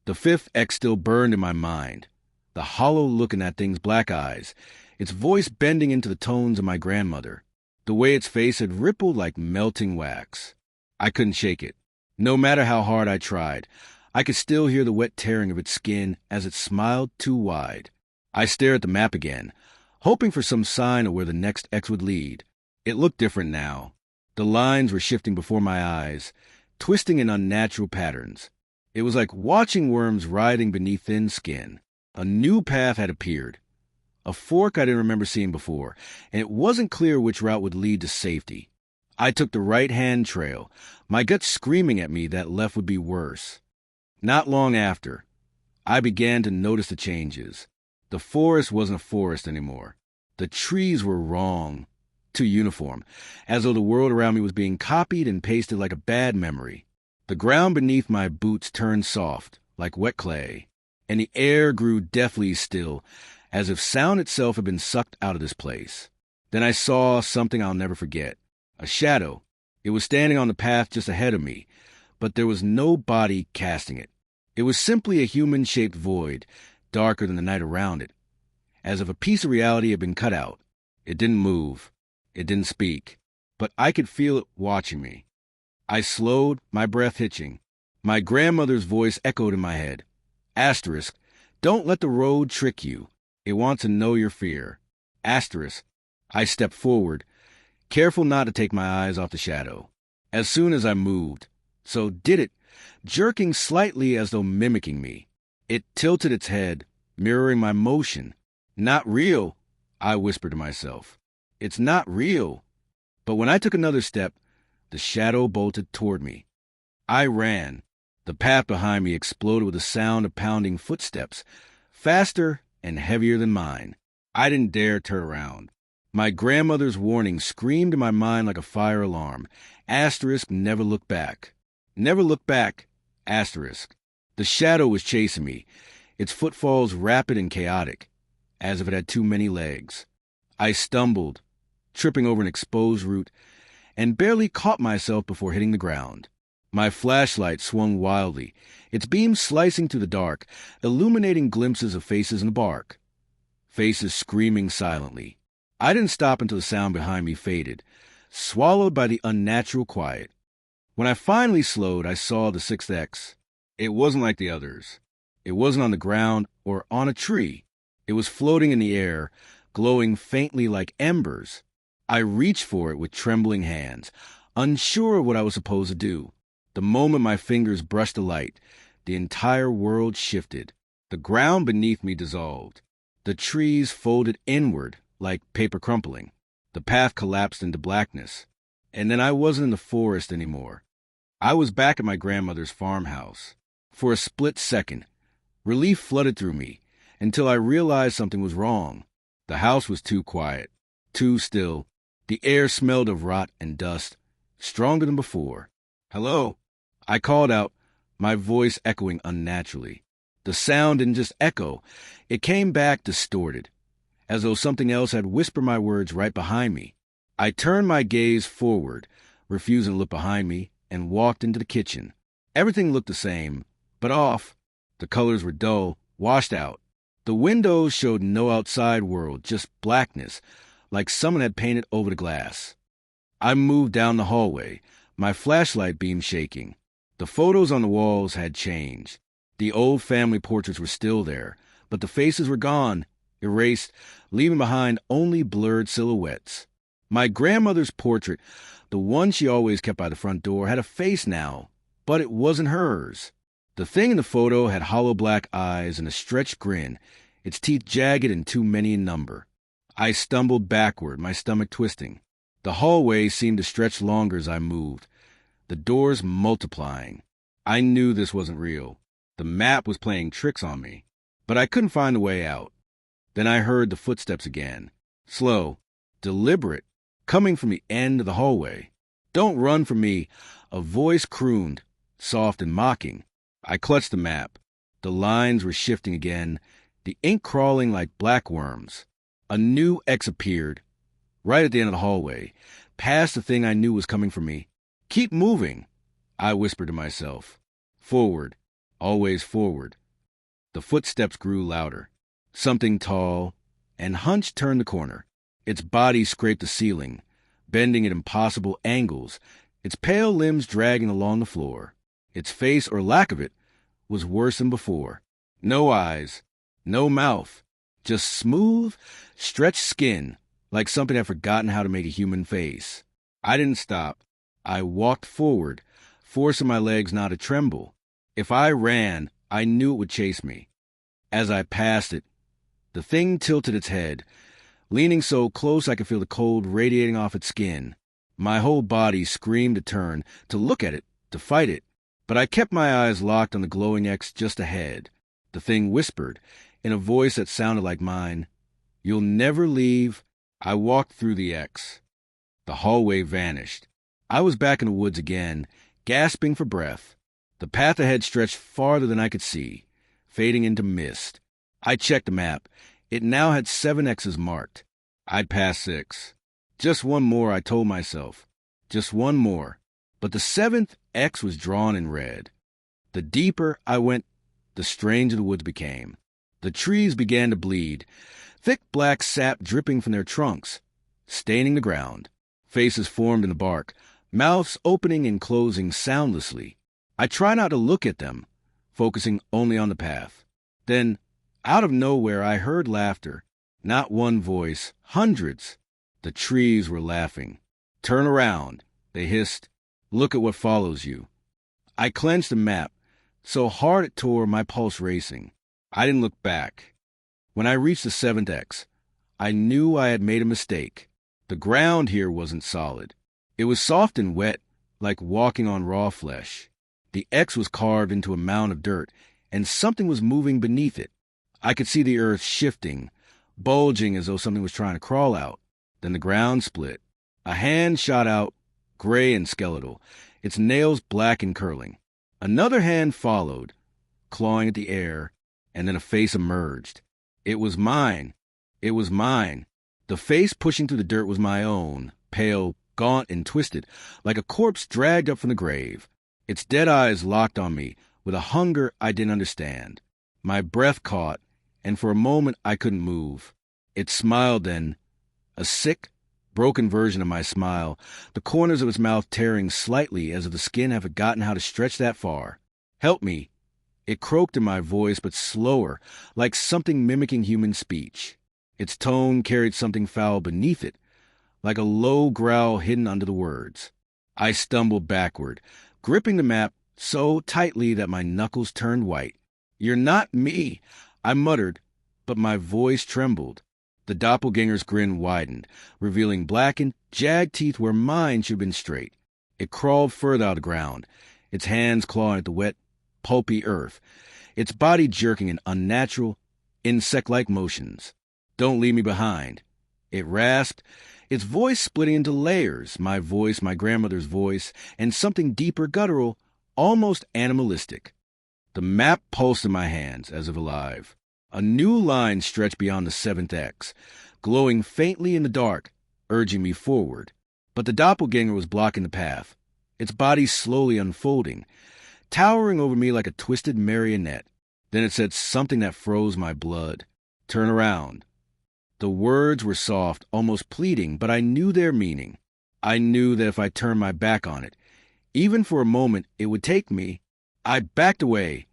The fifth X still burned in my mind, the hollow look in that thing's black eyes, its voice bending into the tones of my grandmother, the way its face had rippled like melting wax. I couldn't shake it. No matter how hard I tried, I could still hear the wet tearing of its skin as it smiled too wide. I stared at the map again, hoping for some sign of where the next X would lead. It looked different now. The lines were shifting before my eyes, twisting in unnatural patterns. It was like watching worms writhing beneath thin skin. A new path had appeared, a fork I didn't remember seeing before, and it wasn't clear which route would lead to safety. I took the right-hand trail, my gut screaming at me that left would be worse. Not long after, I began to notice the changes. The forest wasn't a forest anymore. The trees were wrong, too uniform, as though the world around me was being copied and pasted like a bad memory. The ground beneath my boots turned soft, like wet clay, and the air grew deathly still, as if sound itself had been sucked out of this place. Then I saw something I'll never forget. A shadow. It was standing on the path just ahead of me, but there was no body casting it. It was simply a human-shaped void, darker than the night around it, as if a piece of reality had been cut out. It didn't move. It didn't speak. But I could feel it watching me. I slowed, my breath hitching. My grandmother's voice echoed in my head. Asterisk, don't let the road trick you. It wants to know your fear. Asterisk. I stepped forward, careful not to take my eyes off the shadow. As soon as I moved, so did it, jerking slightly as though mimicking me. It tilted its head, mirroring my motion. Not real, I whispered to myself. It's not real. But when I took another step, the shadow bolted toward me. I ran. The path behind me exploded with the sound of pounding footsteps, faster and heavier than mine. I didn't dare turn around. My grandmother's warning screamed in my mind like a fire alarm. Asterisk, never look back. Never look back. Asterisk. The shadow was chasing me, its footfalls rapid and chaotic, as if it had too many legs. I stumbled, tripping over an exposed root, and barely caught myself before hitting the ground. My flashlight swung wildly, its beam slicing through the dark, illuminating glimpses of faces in the bark. Faces screaming silently. I didn't stop until the sound behind me faded, swallowed by the unnatural quiet. When I finally slowed, I saw the sixth X. It wasn't like the others. It wasn't on the ground or on a tree. It was floating in the air, glowing faintly like embers. I reached for it with trembling hands, unsure of what I was supposed to do. The moment my fingers brushed the light, the entire world shifted. The ground beneath me dissolved. The trees folded inward like paper crumpling. The path collapsed into blackness. And then I wasn't in the forest anymore. I was back at my grandmother's farmhouse. For a split second, relief flooded through me until I realized something was wrong. The house was too quiet, too still. The air smelled of rot and dust, stronger than before. "Hello?" I called out, my voice echoing unnaturally. The sound didn't just echo. It came back distorted, as though something else had whispered my words right behind me. I turned my gaze forward, refusing to look behind me, and walked into the kitchen. Everything looked the same, but off. The colors were dull, washed out. The windows showed no outside world, just blackness, like someone had painted over the glass. I moved down the hallway, my flashlight beam shaking. The photos on the walls had changed. The old family portraits were still there, but the faces were gone, erased, leaving behind only blurred silhouettes. My grandmother's portrait, the one she always kept by the front door, had a face now, but it wasn't hers. The thing in the photo had hollow black eyes and a stretched grin, its teeth jagged and too many in number. I stumbled backward, my stomach twisting. The hallway seemed to stretch longer as I moved, the doors multiplying. I knew this wasn't real. The map was playing tricks on me, but I couldn't find a way out. Then I heard the footsteps again, slow, deliberate, coming from the end of the hallway. "Don't run from me," a voice crooned, soft and mocking. I clutched the map. The lines were shifting again, the ink crawling like black worms. A new X appeared, right at the end of the hallway, past the thing I knew was coming for me. "Keep moving," I whispered to myself. Forward, always forward. The footsteps grew louder. Something tall and hunched turned the corner. Its body scraped the ceiling, bending at impossible angles, its pale limbs dragging along the floor. Its face, or lack of it, was worse than before. No eyes, no mouth, just smooth, stretched skin, like something had forgotten how to make a human face. I didn't stop. I walked forward, forcing my legs not to tremble. If I ran, I knew it would chase me. As I passed it, the thing tilted its head, leaning so close I could feel the cold radiating off its skin. My whole body screamed to turn, to look at it, to fight it. But I kept my eyes locked on the glowing X just ahead. The thing whispered, in a voice that sounded like mine, "You'll never leave." I walked through the X. The hallway vanished. I was back in the woods again, gasping for breath. The path ahead stretched farther than I could see, fading into mist. I checked the map. It now had 7 X's marked. I'd passed 6. Just one more, I told myself. Just one more. But the 7th X was drawn in red. The deeper I went, the stranger the woods became. The trees began to bleed, thick black sap dripping from their trunks, staining the ground. Faces formed in the bark, mouths opening and closing soundlessly. I tried not to look at them, focusing only on the path. Then, out of nowhere, I heard laughter. Not one voice, hundreds. The trees were laughing. "Turn around," they hissed. "Look at what follows you." I clenched the map, so hard it tore, my pulse racing. I didn't look back. When I reached the 7th X, I knew I had made a mistake. The ground here wasn't solid. It was soft and wet, like walking on raw flesh. The X was carved into a mound of dirt, and something was moving beneath it. I could see the earth shifting, bulging as though something was trying to crawl out. Then the ground split. A hand shot out, gray and skeletal, its nails black and curling. Another hand followed, clawing at the air, and then a face emerged. It was mine. It was mine. The face pushing through the dirt was my own, pale, gaunt, and twisted, like a corpse dragged up from the grave. Its dead eyes locked on me with a hunger I didn't understand. My breath caught, and for a moment I couldn't move. It smiled then, a sick, broken version of my smile, the corners of its mouth tearing slightly as if the skin had forgotten how to stretch that far. "Help me." It croaked in my voice, but slower, like something mimicking human speech. Its tone carried something foul beneath it, like a low growl hidden under the words. I stumbled backward, gripping the map so tightly that my knuckles turned white. "You're not me," I muttered, but my voice trembled. The doppelganger's grin widened, revealing blackened, jagged teeth where mine should have been straight. It crawled further out of the ground, its hands clawing at the wet, pulpy earth, its body jerking in unnatural, insect-like motions. "Don't leave me behind," it rasped, its voice splitting into layers, my voice, my grandmother's voice, and something deeper, guttural, almost animalistic. The map pulsed in my hands, as if alive. A new line stretched beyond the 7th X, glowing faintly in the dark, urging me forward. But the doppelganger was blocking the path, its body slowly unfolding, towering over me like a twisted marionette. Then it said something that froze my blood. "Turn around." The words were soft, almost pleading, but I knew their meaning. I knew that if I turned my back on it, even for a moment, it would take me. I backed away,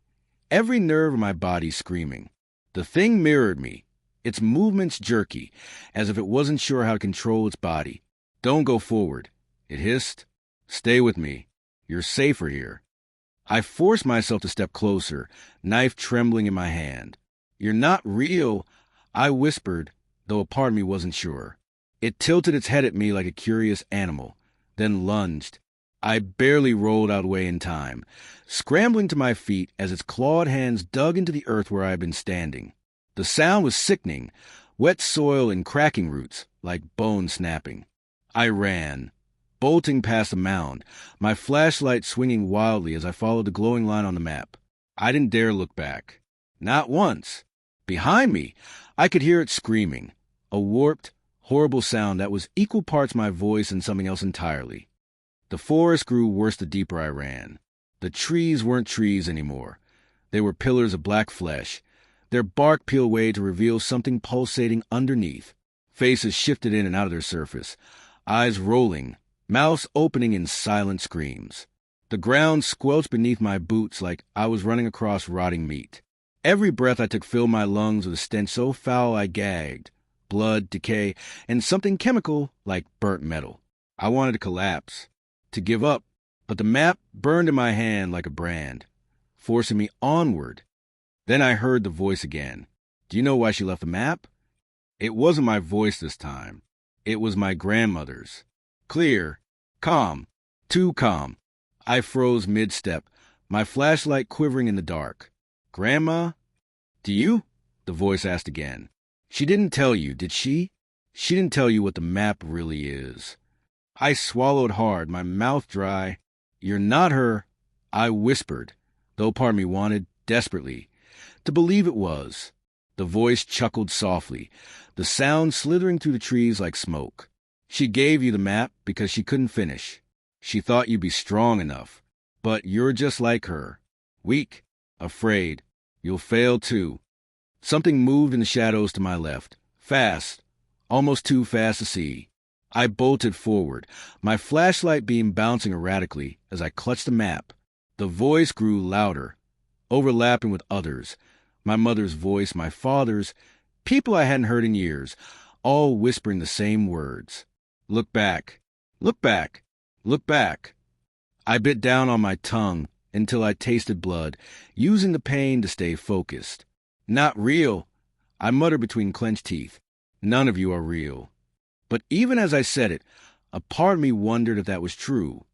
every nerve in my body screaming. The thing mirrored me, its movements jerky, as if it wasn't sure how to control its body. "Don't go forward," it hissed. "Stay with me. You're safer here." I forced myself to step closer, knife trembling in my hand. "You're not real," I whispered, though a part of me wasn't sure. It tilted its head at me like a curious animal, then lunged. I barely rolled out of the way in time, scrambling to my feet as its clawed hands dug into the earth where I had been standing. The sound was sickening, wet soil and cracking roots, like bone snapping. I ran, bolting past a mound, my flashlight swinging wildly as I followed the glowing line on the map. I didn't dare look back. Not once. Behind me, I could hear it screaming, a warped, horrible sound that was equal parts my voice and something else entirely. The forest grew worse the deeper I ran. The trees weren't trees anymore. They were pillars of black flesh, their bark peeled away to reveal something pulsating underneath. Faces shifted in and out of their surface, eyes rolling, mouths opening in silent screams. The ground squelched beneath my boots like I was running across rotting meat. Every breath I took filled my lungs with a stench so foul I gagged. Blood, decay, and something chemical like burnt metal. I wanted to collapse, to give up, but the map burned in my hand like a brand, forcing me onward. Then I heard the voice again. "Do you know why she left the map?" It wasn't my voice this time. It was my grandmother's. Clear, calm, too calm. I froze mid-step, my flashlight quivering in the dark. "Grandma? Do you?" the voice asked again. "She didn't tell you, did she? She didn't tell you what the map really is." I swallowed hard, my mouth dry. "You're not her," I whispered, though part of me wanted, desperately, to believe it was. The voice chuckled softly, the sound slithering through the trees like smoke. "She gave you the map because she couldn't finish. She thought you'd be strong enough. But you're just like her. Weak, afraid. You'll fail too." Something moved in the shadows to my left. Fast, almost too fast to see. I bolted forward, my flashlight beam bouncing erratically as I clutched the map. The voice grew louder, overlapping with others. My mother's voice, my father's, people I hadn't heard in years, all whispering the same words. "Look back. Look back. Look back." I bit down on my tongue until I tasted blood, using the pain to stay focused. "Not real," I muttered between clenched teeth. "None of you are real." But even as I said it, a part of me wondered if that was true.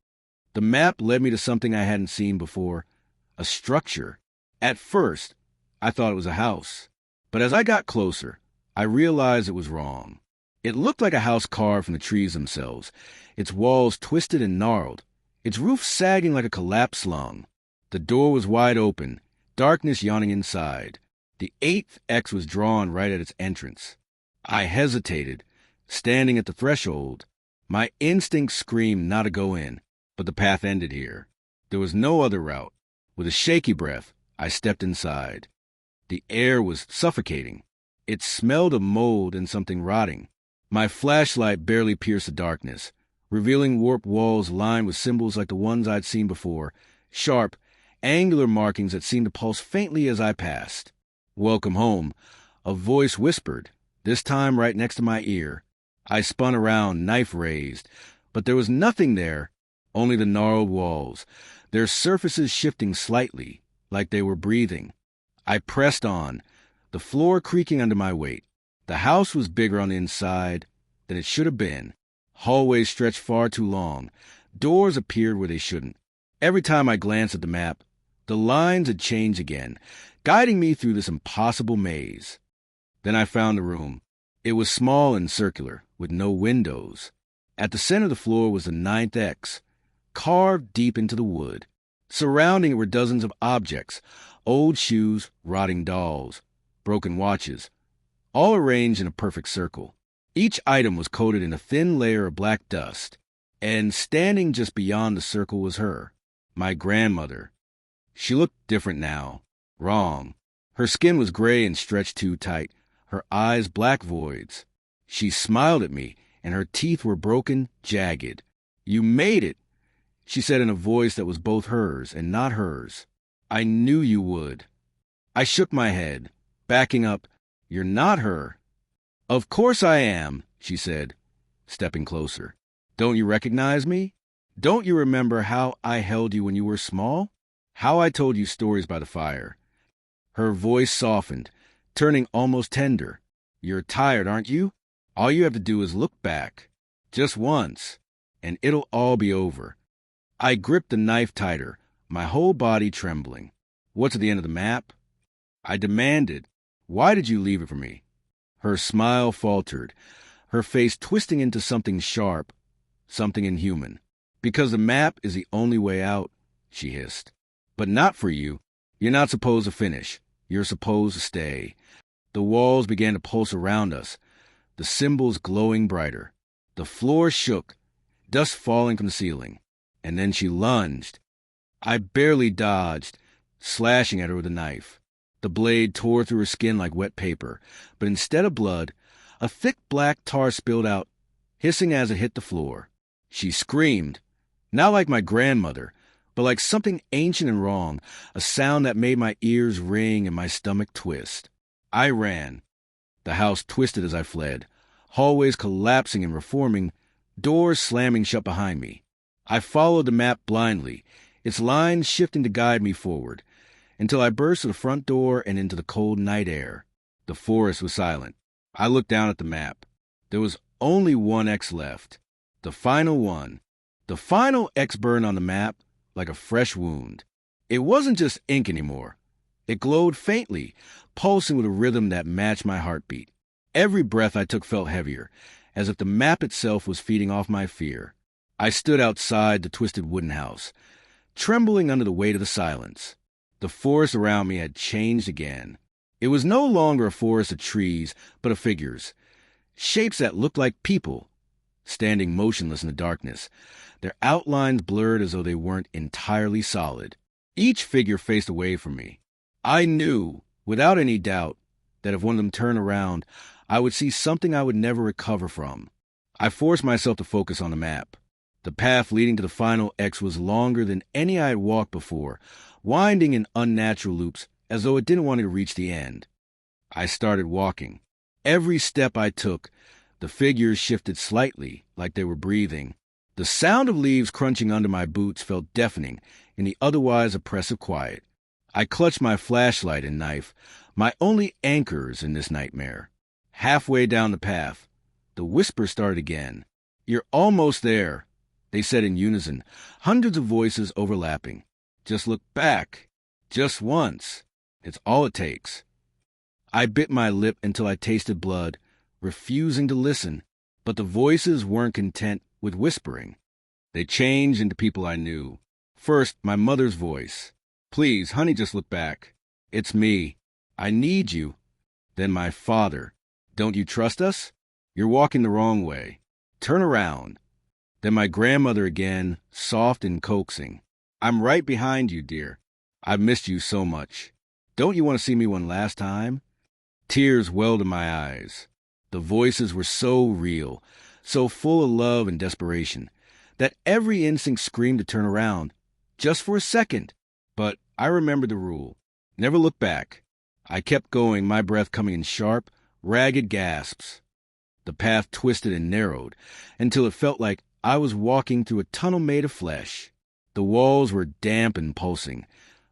The map led me to something I hadn't seen before, a structure. At first, I thought it was a house. But as I got closer, I realized it was wrong. It looked like a house carved from the trees themselves, its walls twisted and gnarled, its roof sagging like a collapsed lung. The door was wide open, darkness yawning inside. The 8th X was drawn right at its entrance. I hesitated, standing at the threshold. My instinct screamed not to go in, but the path ended here. There was no other route. With a shaky breath, I stepped inside. The air was suffocating. It smelled of mold and something rotting. My flashlight barely pierced the darkness, revealing warped walls lined with symbols like the ones I'd seen before, sharp, angular markings that seemed to pulse faintly as I passed. "Welcome home," a voice whispered, this time right next to my ear. I spun around, knife raised, but there was nothing there, only the gnarled walls, their surfaces shifting slightly, like they were breathing. I pressed on, the floor creaking under my weight. The house was bigger on the inside than it should have been. Hallways stretched far too long. Doors appeared where they shouldn't. Every time I glanced at the map, the lines had changed again, guiding me through this impossible maze. Then I found the room. It was small and circular, with no windows. At the center of the floor was the 9th X, carved deep into the wood. Surrounding it were dozens of objects, old shoes, rotting dolls, broken watches, all arranged in a perfect circle. Each item was coated in a thin layer of black dust, and standing just beyond the circle was her, my grandmother. She looked different now. Wrong. Her skin was gray and stretched too tight, her eyes black voids. She smiled at me, and her teeth were broken, jagged. "You made it," she said in a voice that was both hers and not hers. "I knew you would." I shook my head, backing up. "You're not her." "Of course I am," she said, stepping closer. "Don't you recognize me? Don't you remember how I held you when you were small? How I told you stories by the fire?" Her voice softened, turning almost tender. "You're tired, aren't you? All you have to do is look back. Just once, and it'll all be over." I gripped the knife tighter, my whole body trembling. "What's at the end of the map?" I demanded. "Why did you leave it for me?" Her smile faltered, her face twisting into something sharp, something inhuman. "Because the map is the only way out," she hissed. "But not for you. You're not supposed to finish. You're supposed to stay." The walls began to pulse around us, the symbols glowing brighter. The floor shook, dust falling from the ceiling. And then she lunged. I barely dodged, slashing at her with a knife. The blade tore through her skin like wet paper, but instead of blood, a thick black tar spilled out, hissing as it hit the floor. She screamed, not like my grandmother, but like something ancient and wrong, a sound that made my ears ring and my stomach twist. I ran. The house twisted as I fled, hallways collapsing and reforming, doors slamming shut behind me. I followed the map blindly, its lines shifting to guide me forward, until I burst through the front door and into the cold night air. The forest was silent. I looked down at the map. There was only one X left. The final one. The final X burned on the map like a fresh wound. It wasn't just ink anymore. It glowed faintly, pulsing with a rhythm that matched my heartbeat. Every breath I took felt heavier, as if the map itself was feeding off my fear. I stood outside the twisted wooden house, trembling under the weight of the silence. The forest around me had changed again. It was no longer a forest of trees, but of figures, shapes that looked like people, standing motionless in the darkness, their outlines blurred as though they weren't entirely solid. Each figure faced away from me. I knew, without any doubt, that if one of them turned around, I would see something I would never recover from. I forced myself to focus on the map. The path leading to the final X was longer than any I had walked before, winding in unnatural loops as though it didn't want to reach the end. I started walking. Every step I took, the figures shifted slightly, like they were breathing. The sound of leaves crunching under my boots felt deafening in the otherwise oppressive quiet. I clutched my flashlight and knife, my only anchors in this nightmare. Halfway down the path, the whisper started again. "You're almost there," they said in unison, hundreds of voices overlapping. "Just look back. Just once. It's all it takes." I bit my lip until I tasted blood, refusing to listen. But the voices weren't content with whispering. They changed into people I knew. First, my mother's voice. "Please, honey, just look back. It's me. I need you." Then my father. "Don't you trust us? You're walking the wrong way. Turn around." Then my grandmother again, soft and coaxing. "I'm right behind you, dear. I've missed you so much. Don't you want to see me one last time?" Tears welled in my eyes. The voices were so real, so full of love and desperation, that every instinct screamed to turn around, just for a second. But I remembered the rule. Never look back. I kept going, my breath coming in sharp, ragged gasps. The path twisted and narrowed until it felt like I was walking through a tunnel made of flesh. The walls were damp and pulsing,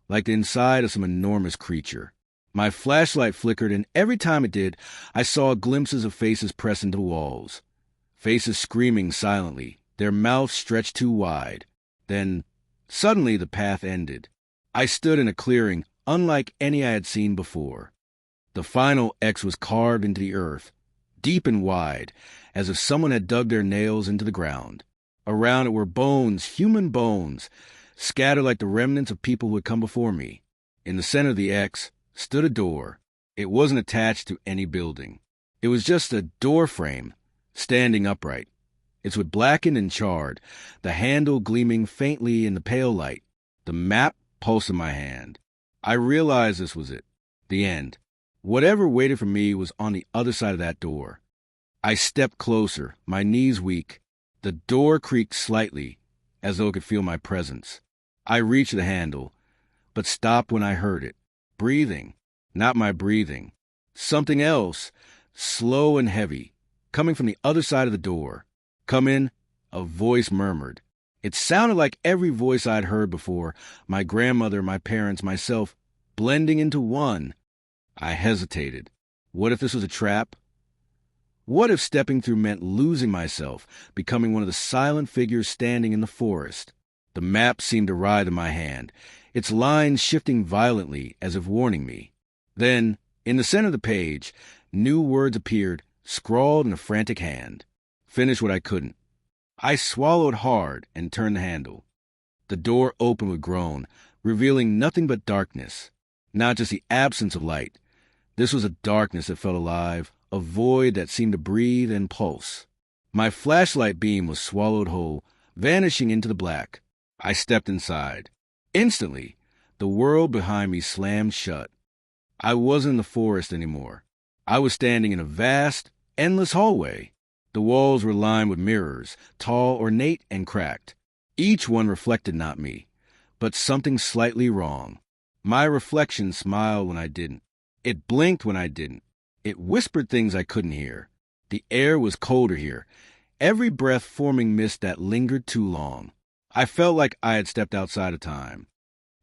like the inside of some enormous creature. My flashlight flickered, and every time it did, I saw glimpses of faces pressed into the walls. Faces screaming silently, their mouths stretched too wide. Then, suddenly, the path ended. I stood in a clearing unlike any I had seen before. The final X was carved into the earth, deep and wide, as if someone had dug their nails into the ground. Around it were bones, human bones, scattered like the remnants of people who had come before me. In the center of the X stood a door. It wasn't attached to any building. It was just a door frame, standing upright. It was blackened and charred, the handle gleaming faintly in the pale light. The map pulsed in my hand. I realized this was it, the end. Whatever waited for me was on the other side of that door. I stepped closer, my knees weak. The door creaked slightly, as though it could feel my presence. I reached the handle, but stopped when I heard it. Breathing, not my breathing. Something else, slow and heavy, coming from the other side of the door. "Come in," a voice murmured. It sounded like every voice I'd heard before, my grandmother, my parents, myself, blending into one. I hesitated. What if this was a trap? What if stepping through meant losing myself, becoming one of the silent figures standing in the forest? The map seemed to writhe in my hand, its lines shifting violently as if warning me. Then, in the center of the page, new words appeared, scrawled in a frantic hand. Finish what I couldn't. I swallowed hard and turned the handle. The door opened with a groan, revealing nothing but darkness, not just the absence of light. This was a darkness that felt alive, a void that seemed to breathe and pulse. My flashlight beam was swallowed whole, vanishing into the black. I stepped inside. Instantly, the world behind me slammed shut. I wasn't in the forest anymore. I was standing in a vast, endless hallway. The walls were lined with mirrors, tall, ornate, and cracked. Each one reflected not me, but something slightly wrong. My reflection smiled when I didn't. It blinked when I didn't. It whispered things I couldn't hear. The air was colder here, every breath forming mist that lingered too long. I felt like I had stepped outside of time.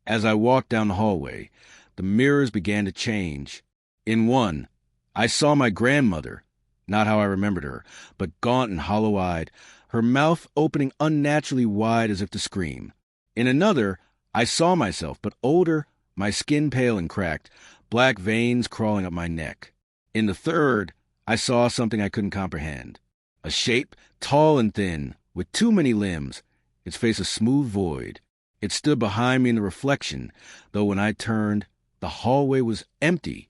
As I walked down the hallway, the mirrors began to change. In one, I saw my grandmother, not how I remembered her, but gaunt and hollow-eyed, her mouth opening unnaturally wide as if to scream. In another, I saw myself, but older, my skin pale and cracked, black veins crawling up my neck. In the third, I saw something I couldn't comprehend. A shape, tall and thin, with too many limbs, its face a smooth void. It stood behind me in the reflection, though when I turned, the hallway was empty.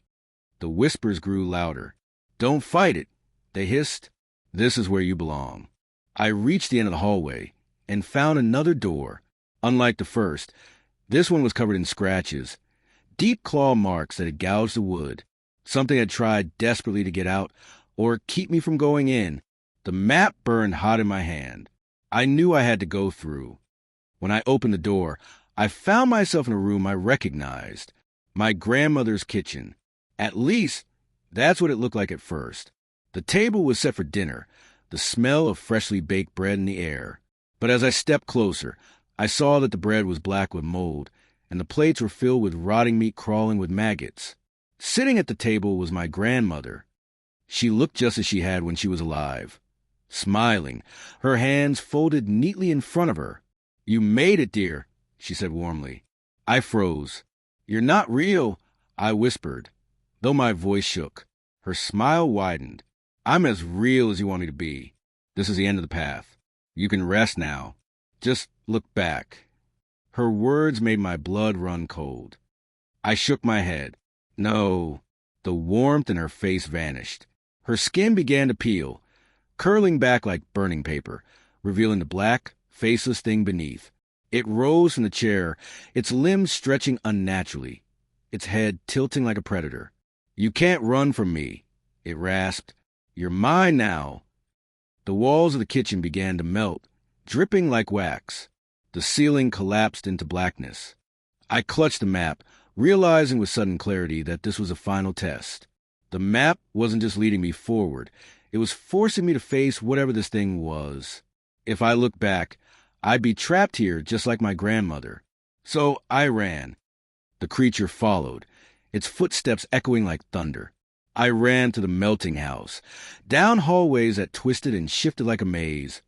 The whispers grew louder. "Don't fight it," they hissed. "This is where you belong." I reached the end of the hallway and found another door. Unlike the first, this one was covered in scratches, deep claw marks that had gouged the wood. Something had tried desperately to get out or keep me from going in. The map burned hot in my hand. I knew I had to go through. When I opened the door, I found myself in a room I recognized. My grandmother's kitchen. At least, that's what it looked like at first. The table was set for dinner, the smell of freshly baked bread in the air. But as I stepped closer, I saw that the bread was black with mold, and the plates were filled with rotting meat crawling with maggots. Sitting at the table was my grandmother. She looked just as she had when she was alive. Smiling, her hands folded neatly in front of her. "You made it, dear," she said warmly. I froze. "You're not real," I whispered, though my voice shook. Her smile widened. "I'm as real as you want me to be. This is the end of the path. You can rest now. Just look back." Her words made my blood run cold. I shook my head. No. The warmth in her face vanished. Her skin began to peel, curling back like burning paper, revealing the black, faceless thing beneath. It rose from the chair, its limbs stretching unnaturally, its head tilting like a predator. "You can't run from me," it rasped. "You're mine now." The walls of the kitchen began to melt, dripping like wax. The ceiling collapsed into blackness. I clutched the map, realizing with sudden clarity that this was a final test. The map wasn't just leading me forward. It was forcing me to face whatever this thing was. If I looked back, I'd be trapped here just like my grandmother. So I ran. The creature followed, its footsteps echoing like thunder. I ran to the melting house, down hallways that twisted and shifted like a maze,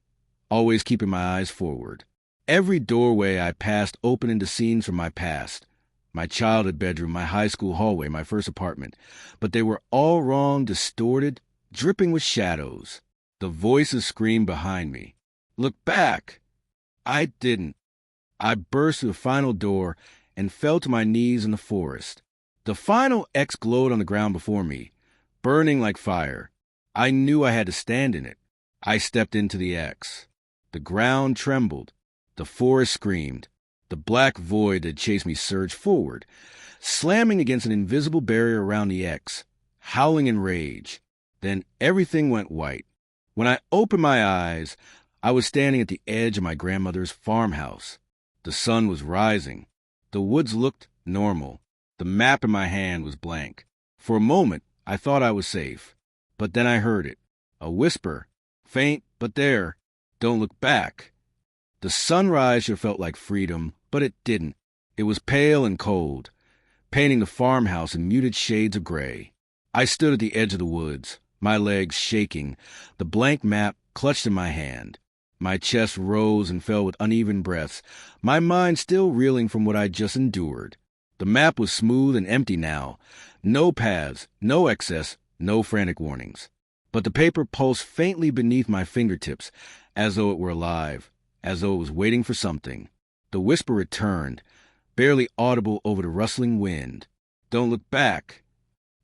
always keeping my eyes forward. Every doorway I passed opened into scenes from my past. My childhood bedroom, my high school hallway, my first apartment. But they were all wrong, distorted, dripping with shadows. The voices screamed behind me. Look back! I didn't. I burst through the final door and fell to my knees in the forest. The final X glowed on the ground before me, burning like fire. I knew I had to stand in it. I stepped into the X. The ground trembled. The forest screamed. The black void that chased me surged forward, slamming against an invisible barrier around the X, howling in rage. Then everything went white. When I opened my eyes, I was standing at the edge of my grandmother's farmhouse. The sun was rising. The woods looked normal. The map in my hand was blank. For a moment, I thought I was safe. But then I heard it. A whisper. Faint, but there. Don't look back. The sunrise should have felt like freedom, but it didn't. It was pale and cold, painting the farmhouse in muted shades of gray. I stood at the edge of the woods, my legs shaking, the blank map clutched in my hand. My chest rose and fell with uneven breaths, my mind still reeling from what I'd just endured. The map was smooth and empty now. No paths, no excess, no frantic warnings. But the paper pulsed faintly beneath my fingertips, as though it were alive, as though it was waiting for something. The whisper returned, barely audible over the rustling wind. Don't look back.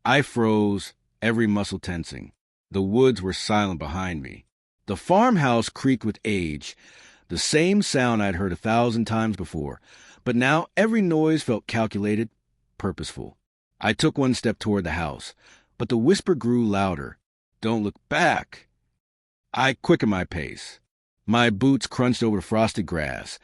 I froze, every muscle tensing. The woods were silent behind me. The farmhouse creaked with age, the same sound I'd heard 1,000 times before, but now every noise felt calculated, purposeful. I took one step toward the house, but the whisper grew louder. Don't look back. I quickened my pace. My boots crunched over the frosted grass,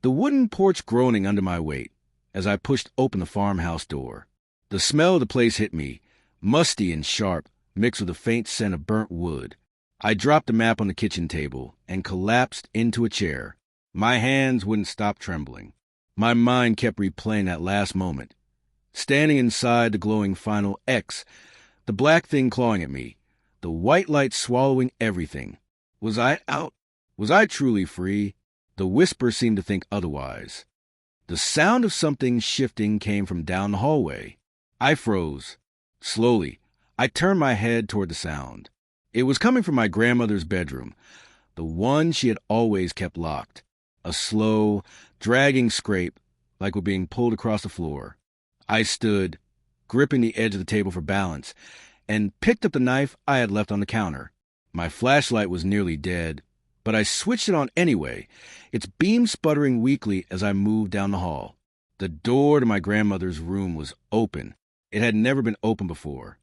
the wooden porch groaning under my weight as I pushed open the farmhouse door. The smell of the place hit me, musty and sharp, mixed with a faint scent of burnt wood. I dropped the map on the kitchen table and collapsed into a chair. My hands wouldn't stop trembling. My mind kept replaying that last moment. Standing inside the glowing final X, the black thing clawing at me, the white light swallowing everything. Was I out? Was I truly free? The whisper seemed to think otherwise. The sound of something shifting came from down the hallway. I froze. Slowly, I turned my head toward the sound. It was coming from my grandmother's bedroom, the one she had always kept locked. A slow, dragging scrape, like we're being pulled across the floor. I stood, gripping the edge of the table for balance, and picked up the knife I had left on the counter. My flashlight was nearly dead, but I switched it on anyway, its beam sputtering weakly as I moved down the hall. The door to my grandmother's room was open. It had never been open before.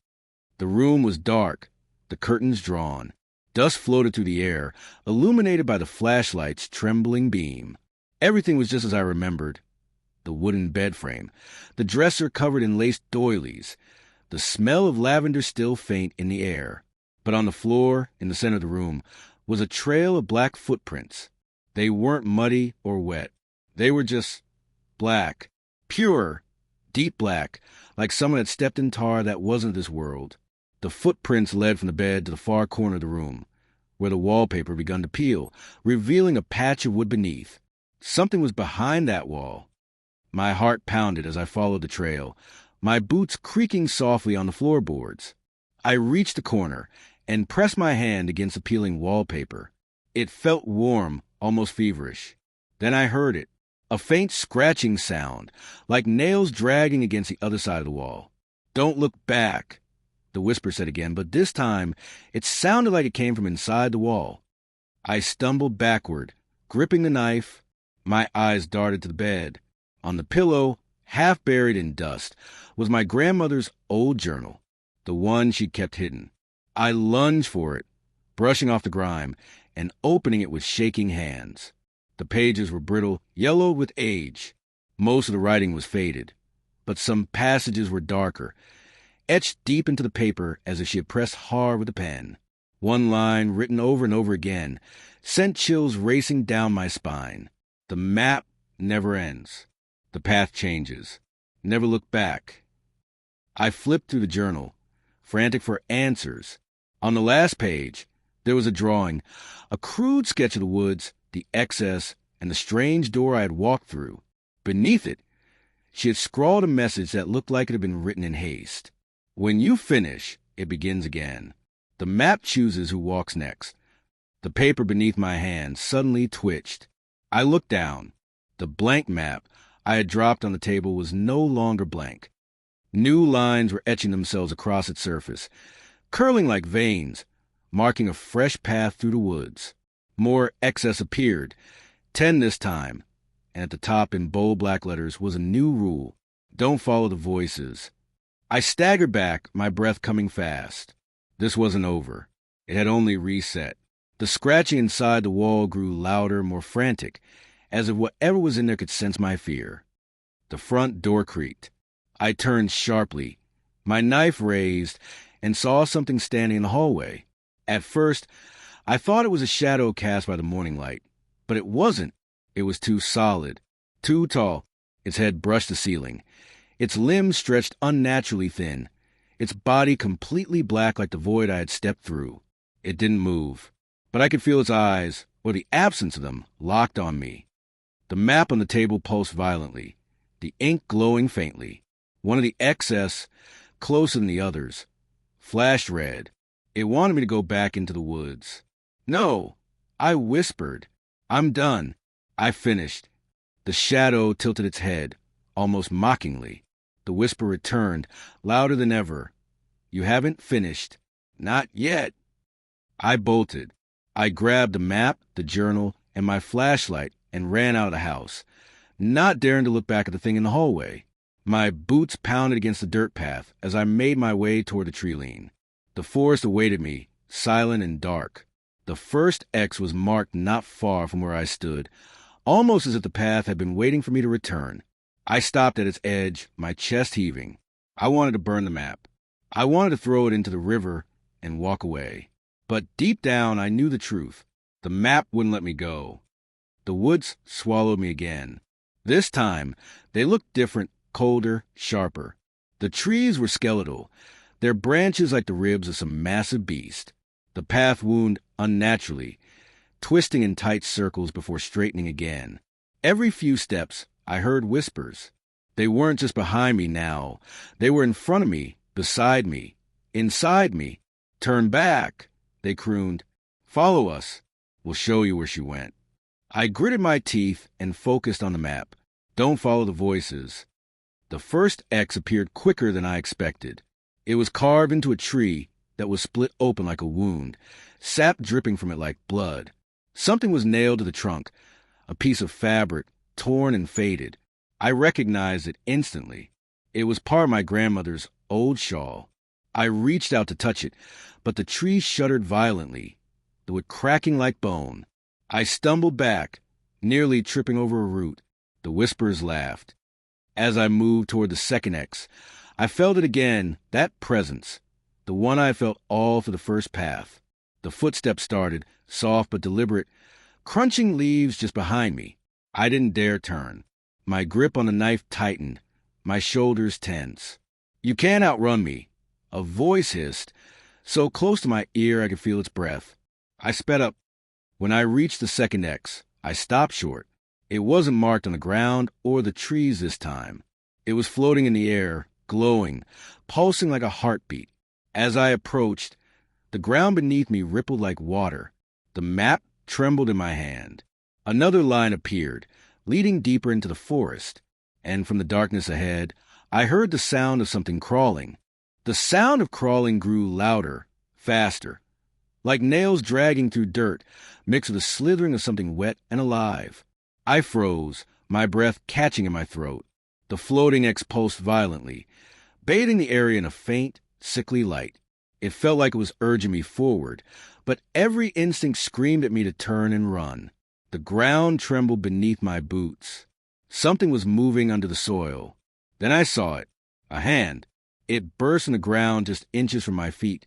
The room was dark, the curtains drawn. Dust floated through the air, illuminated by the flashlight's trembling beam. Everything was just as I remembered. The wooden bed frame, the dresser covered in lace doilies, the smell of lavender still faint in the air. But on the floor, in the center of the room, was a trail of black footprints. They weren't muddy or wet. They were just black, pure, deep black, like someone had stepped in tar that wasn't this world. The footprints led from the bed to the far corner of the room, where the wallpaper begun to peel, revealing a patch of wood beneath. Something was behind that wall. My heart pounded as I followed the trail, my boots creaking softly on the floorboards. I reached the corner and pressed my hand against the peeling wallpaper. It felt warm, almost feverish. Then I heard it, a faint scratching sound, like nails dragging against the other side of the wall. Don't look back, the whisper said again, but this time it sounded like it came from inside the wall. I stumbled backward, gripping the knife. My eyes darted to the bed. On the pillow, half buried in dust, was my grandmother's old journal, the one she'd kept hidden. I lunged for it, brushing off the grime and opening it with shaking hands. The pages were brittle, yellowed with age. Most of the writing was faded, but some passages were darker, etched deep into the paper as if she had pressed hard with a pen. One line, written over and over again, sent chills racing down my spine. The map never ends. The path changes. Never look back. I flipped through the journal, frantic for answers. On the last page, there was a drawing, a crude sketch of the woods, the excess, and the strange door I had walked through. Beneath it, she had scrawled a message that looked like it had been written in haste. When you finish, it begins again. The map chooses who walks next. The paper beneath my hand suddenly twitched. I looked down. The blank map I had dropped on the table was no longer blank. New lines were etching themselves across its surface, curling like veins, marking a fresh path through the woods. More excess appeared, 10 this time, and at the top in bold black letters was a new rule: don't follow the voices. I staggered back, my breath coming fast. This wasn't over. It had only reset. The scratching inside the wall grew louder, more frantic, as if whatever was in there could sense my fear. The front door creaked. I turned sharply, my knife raised, and saw something standing in the hallway. At first, I thought it was a shadow cast by the morning light, but it wasn't. It was too solid, too tall. Its head brushed the ceiling. Its limbs stretched unnaturally thin, its body completely black like the void I had stepped through. It didn't move, but I could feel its eyes, or the absence of them, locked on me. The map on the table pulsed violently, the ink glowing faintly. One of the excess, closer than the others, flashed red. It wanted me to go back into the woods. No, I whispered. I'm done. I finished. The shadow tilted its head, almost mockingly. The whisper returned, louder than ever. You haven't finished. Not yet. I bolted. I grabbed the map, the journal, and my flashlight and ran out of the house, not daring to look back at the thing in the hallway. My boots pounded against the dirt path as I made my way toward the tree line. The forest awaited me, silent and dark. The first X was marked not far from where I stood, almost as if the path had been waiting for me to return. I stopped at its edge, my chest heaving. I wanted to burn the map. I wanted to throw it into the river and walk away. But deep down, I knew the truth. The map wouldn't let me go. The woods swallowed me again. This time, they looked different, colder, sharper. The trees were skeletal, their branches like the ribs of some massive beast. The path wound unnaturally, twisting in tight circles before straightening again. Every few steps, I heard whispers. They weren't just behind me now. They were in front of me, beside me, inside me. Turn back, they crooned. Follow us. We'll show you where she went. I gritted my teeth and focused on the map. Don't follow the voices. The first X appeared quicker than I expected. It was carved into a tree that was split open like a wound, sap dripping from it like blood. Something was nailed to the trunk, a piece of fabric, torn and faded. I recognized it instantly. It was part of my grandmother's old shawl. I reached out to touch it, but the tree shuddered violently, the wood cracking like bone. I stumbled back, nearly tripping over a root. The whispers laughed. As I moved toward the second X, I felt it again, that presence, the one I felt all for the first path. The footsteps started, soft but deliberate, crunching leaves just behind me. I didn't dare turn. My grip on the knife tightened, my shoulders tense. You can't outrun me. A voice hissed, so close to my ear I could feel its breath. I sped up. When I reached the second X, I stopped short. It wasn't marked on the ground or the trees this time. It was floating in the air, glowing, pulsing like a heartbeat. As I approached, the ground beneath me rippled like water. The map trembled in my hand. Another line appeared, leading deeper into the forest, and from the darkness ahead, I heard the sound of something crawling. The sound of crawling grew louder, faster, like nails dragging through dirt, mixed with the slithering of something wet and alive. I froze, my breath catching in my throat. The floating X pulsed violently, bathing the area in a faint, sickly light. It felt like it was urging me forward, but every instinct screamed at me to turn and run. The ground trembled beneath my boots. Something was moving under the soil. Then I saw it. A hand. It burst in the ground just inches from my feet,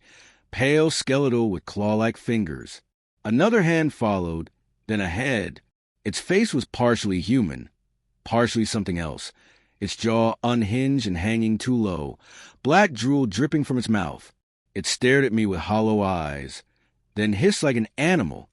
pale, skeletal, with claw-like fingers. Another hand followed, then a head. Its face was partially human, partially something else, its jaw unhinged and hanging too low, black drool dripping from its mouth. It stared at me with hollow eyes, then hissed like an animal.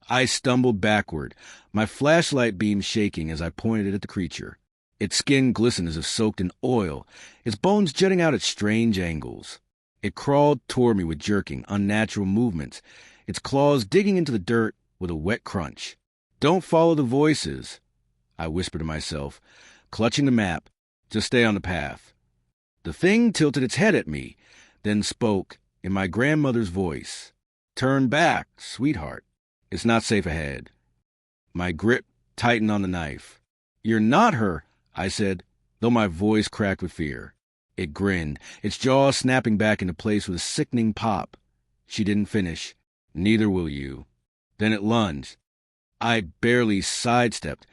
I stumbled backward, my flashlight beam shaking as I pointed it at the creature. Its skin glistened as if soaked in oil, its bones jutting out at strange angles. It crawled toward me with jerking, unnatural movements, its claws digging into the dirt with a wet crunch. "Don't follow the voices," I whispered to myself, clutching the map. "Just stay on the path." The thing tilted its head at me, then spoke in my grandmother's voice. "Turn back, sweetheart. It's not safe ahead." My grip tightened on the knife. "You're not her," I said, though my voice cracked with fear. It grinned, its jaw snapping back into place with a sickening pop. She didn't finish. "Neither will you." Then it lunged. I barely sidestepped,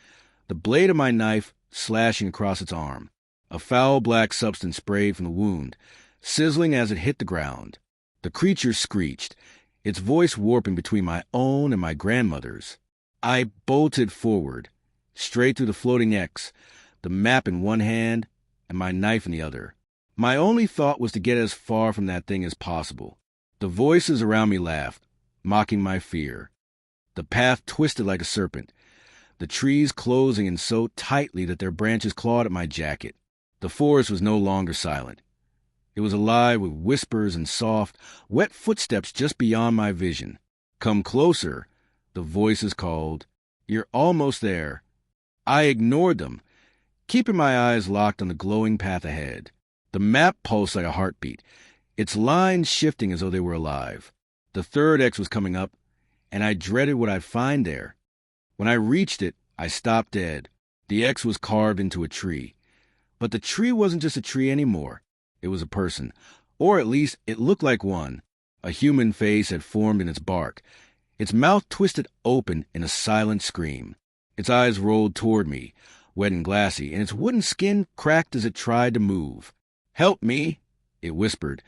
the blade of my knife slashing across its arm. A foul black substance sprayed from the wound, sizzling as it hit the ground. The creature screeched, its voice warping between my own and my grandmother's. I bolted forward, straight through the floating X, the map in one hand and my knife in the other. My only thought was to get as far from that thing as possible. The voices around me laughed, mocking my fear. The path twisted like a serpent, the trees closing in so tightly that their branches clawed at my jacket. The forest was no longer silent. It was alive with whispers and soft, wet footsteps just beyond my vision. "Come closer," the voices called. "You're almost there." I ignored them, keeping my eyes locked on the glowing path ahead. The map pulsed like a heartbeat, its lines shifting as though they were alive. The third X was coming up, and I dreaded what I'd find there. When I reached it, I stopped dead. The X was carved into a tree. But the tree wasn't just a tree anymore. It was a person, or at least it looked like one. A human face had formed in its bark. Its mouth twisted open in a silent scream. Its eyes rolled toward me, wet and glassy, and its wooden skin cracked as it tried to move. "Help me," it whispered,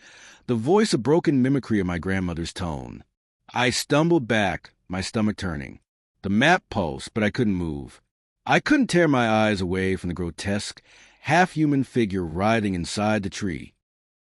the voice a broken mimicry of my grandmother's tone. I stumbled back, my stomach turning. The map pulsed, but I couldn't move. I couldn't tear my eyes away from the grotesque, half-human figure writhing inside the tree.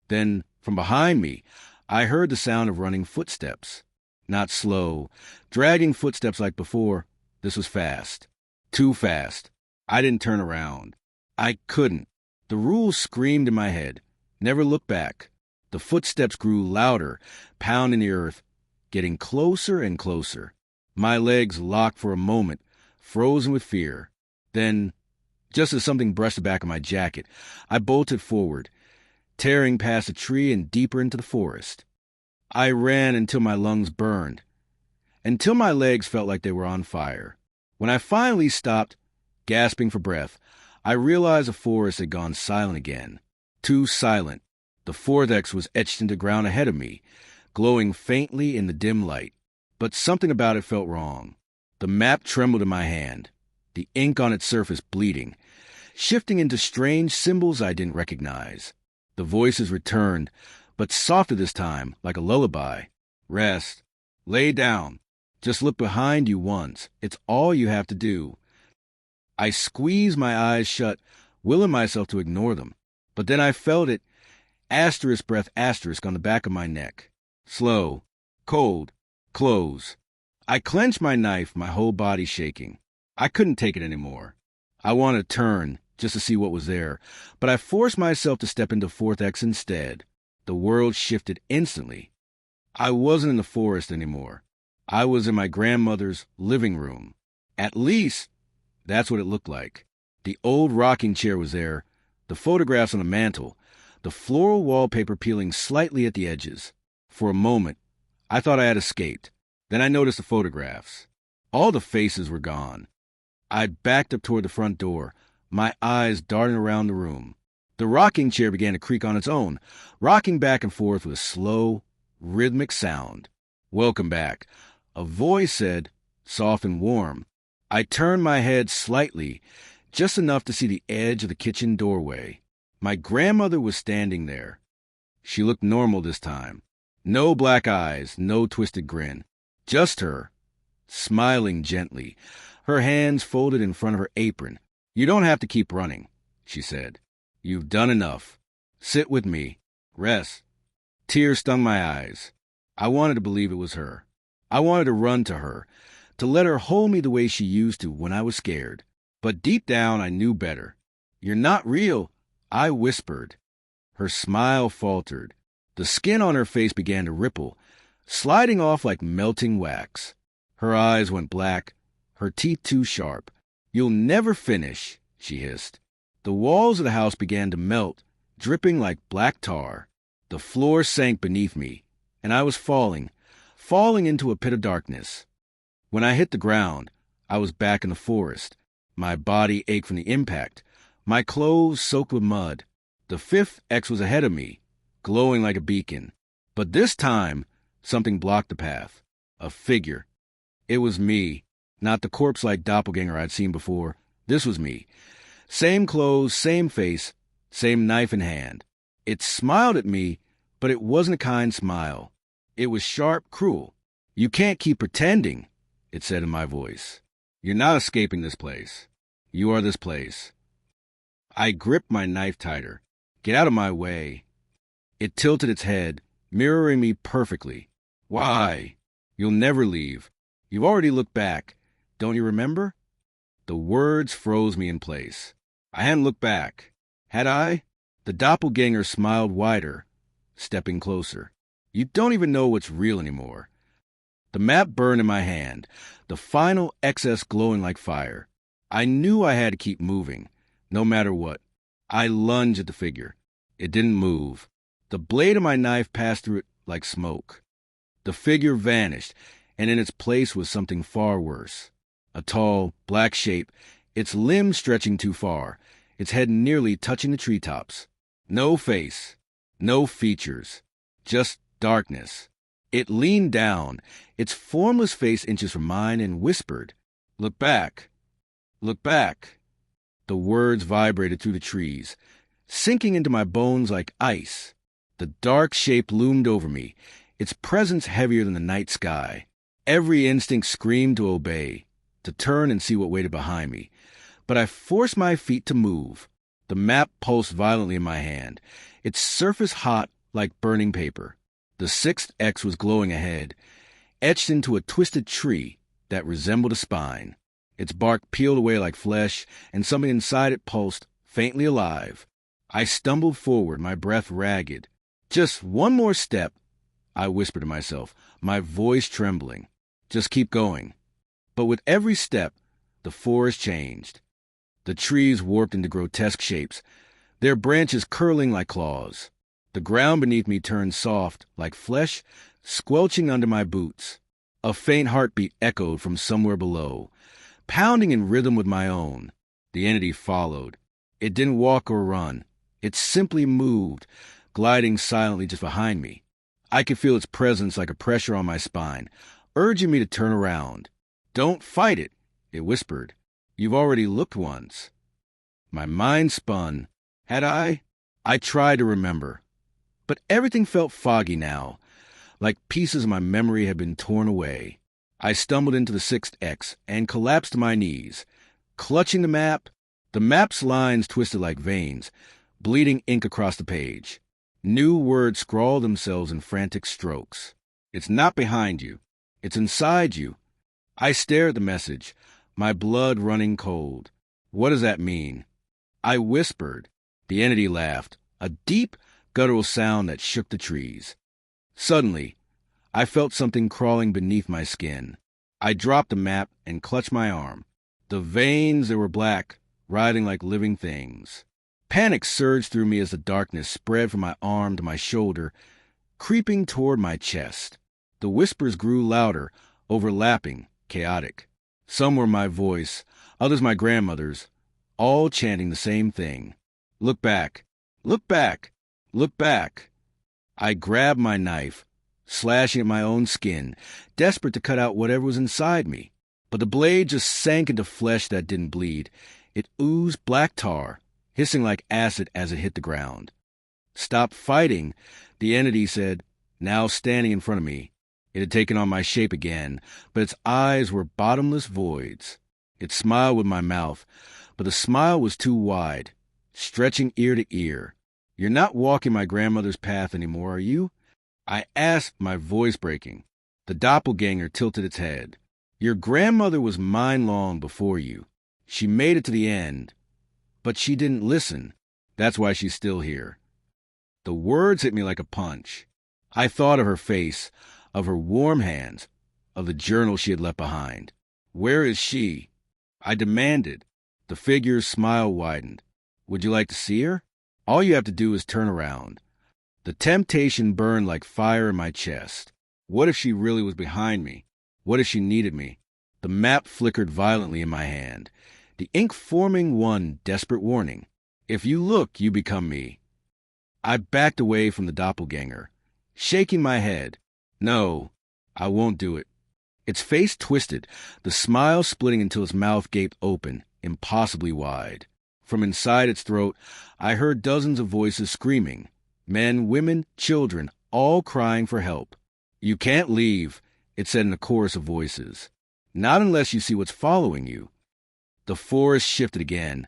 Then, from behind me, I heard the sound of running footsteps. Not slow, dragging footsteps like before. This was fast. Too fast. I didn't turn around. I couldn't. The rules screamed in my head. Never look back. The footsteps grew louder, pounding the earth, getting closer and closer. My legs locked for a moment, frozen with fear. Then, just as something brushed the back of my jacket, I bolted forward, tearing past a tree and deeper into the forest. I ran until my lungs burned, until my legs felt like they were on fire. When I finally stopped, gasping for breath, I realized the forest had gone silent again. Too silent. The vortex was etched into the ground ahead of me, glowing faintly in the dim light. But something about it felt wrong. The map trembled in my hand, the ink on its surface bleeding, shifting into strange symbols I didn't recognize. The voices returned, but softer this time, like a lullaby. "Rest. Lay down. Just look behind you once. It's all you have to do." I squeezed my eyes shut, willing myself to ignore them. But then I felt it, asterisk breath asterisk on the back of my neck. Slow, cold, close. I clenched my knife, my whole body shaking. I couldn't take it anymore. I wanted to turn, just to see what was there, but I forced myself to step into Fourth X instead. The world shifted instantly. I wasn't in the forest anymore. I was in my grandmother's living room. At least, that's what it looked like. The old rocking chair was there, the photographs on the mantel, the floral wallpaper peeling slightly at the edges. For a moment, I thought I had escaped. Then I noticed the photographs. All the faces were gone. I backed up toward the front door, my eyes darting around the room. The rocking chair began to creak on its own, rocking back and forth with a slow, rhythmic sound. "Welcome back," a voice said, soft and warm. I turned my head slightly, just enough to see the edge of the kitchen doorway. My grandmother was standing there, She looked normal this time. No black eyes, no twisted grin. Just her, smiling gently, her hands folded in front of her apron. "You don't have to keep running," she said. "You've done enough. Sit with me. Rest." Tears stung my eyes. I wanted to believe it was her. I wanted to run to her, to let her hold me the way she used to when I was scared. But deep down, I knew better. "You're not real," I whispered. Her smile faltered. The skin on her face began to ripple, sliding off like melting wax. Her eyes went black, her teeth too sharp. "You'll never finish," she hissed. The walls of the house began to melt, dripping like black tar. The floor sank beneath me, and I was falling into a pit of darkness. When I hit the ground, I was back in the forest. My body ached from the impact, my clothes soaked with mud. The fifth X was ahead of me, glowing like a beacon. But this time, something blocked the path. A figure. It was me, not the corpse-like doppelganger I'd seen before. This was me. Same clothes, same face, same knife in hand. It smiled at me, but it wasn't a kind smile. It was sharp, cruel. "You can't keep pretending," it said in my voice. "You're not escaping this place. You are this place." I gripped my knife tighter. "Get out of my way." It tilted its head, mirroring me perfectly. "Why? You'll never leave. You've already looked back. Don't you remember?" The words froze me in place. I hadn't looked back. Had I? The doppelganger smiled wider, stepping closer. "You don't even know what's real anymore." The map burned in my hand, the final excess glowing like fire. I knew I had to keep moving, no matter what. I lunged at the figure. It didn't move. The blade of my knife passed through it like smoke. The figure vanished, and in its place was something far worse. A tall, black shape, its limbs stretching too far, its head nearly touching the treetops. No face, no features, just darkness. It leaned down, its formless face inches from mine, and whispered, "Look back. Look back." The words vibrated through the trees, sinking into my bones like ice. The dark shape loomed over me, its presence heavier than the night sky. Every instinct screamed to obey, to turn and see what waited behind me. But I forced my feet to move. The map pulsed violently in my hand, its surface hot like burning paper. The sixth X was glowing ahead, etched into a twisted tree that resembled a spine. Its bark peeled away like flesh, and something inside it pulsed, faintly alive. I stumbled forward, my breath ragged. "Just one more step," I whispered to myself, my voice trembling. "Just keep going." But with every step, the forest changed. The trees warped into grotesque shapes, their branches curling like claws. The ground beneath me turned soft, like flesh, squelching under my boots. A faint heartbeat echoed from somewhere below, pounding in rhythm with my own. The entity followed. It didn't walk or run. It simply moved, gliding silently just behind me. I could feel its presence like a pressure on my spine, urging me to turn around. "Don't fight it," it whispered. "You've already looked once." My mind spun. Had I? I tried to remember. But everything felt foggy now, like pieces of my memory had been torn away. I stumbled into the sixth X and collapsed to my knees, clutching the map's lines twisted like veins, bleeding ink across the page. New words scrawled themselves in frantic strokes. "It's not behind you. It's inside you." I stared at the message, my blood running cold. "What does that mean?" I whispered. The entity laughed, a deep, guttural sound that shook the trees. Suddenly, I felt something crawling beneath my skin. I dropped the map and clutched my arm. The veins, they were black, writhing like living things. Panic surged through me as the darkness spread from my arm to my shoulder, creeping toward my chest. The whispers grew louder, overlapping, chaotic. Some were my voice, others my grandmother's, all chanting the same thing. "Look back. Look back. Look back." I grabbed my knife, slashing at my own skin, desperate to cut out whatever was inside me. But the blade just sank into flesh that didn't bleed. It oozed black tar, hissing like acid as it hit the ground. "Stop fighting," the entity said, now standing in front of me. It had taken on my shape again, but its eyes were bottomless voids. It smiled with my mouth, but the smile was too wide, stretching ear to ear. "You're not walking my grandmother's path anymore, are you?" I asked, my voice breaking. The doppelganger tilted its head. "Your grandmother was mine long before you. She made it to the end, but she didn't listen. That's why she's still here." The words hit me like a punch. I thought of her face, of her warm hands, of the journal she had left behind. "Where is she?" I demanded. The figure's smile widened. "Would you like to see her? All you have to do is turn around." The temptation burned like fire in my chest. What if she really was behind me? What if she needed me? The map flickered violently in my hand, the ink forming one desperate warning. "If you look, you become me." I backed away from the doppelganger, shaking my head. "No, I won't do it." Its face twisted, the smile splitting until its mouth gaped open, impossibly wide. From inside its throat, I heard dozens of voices screaming. Men, women, children, all crying for help. "You can't leave," it said in a chorus of voices. "Not unless you see what's following you." The forest shifted again,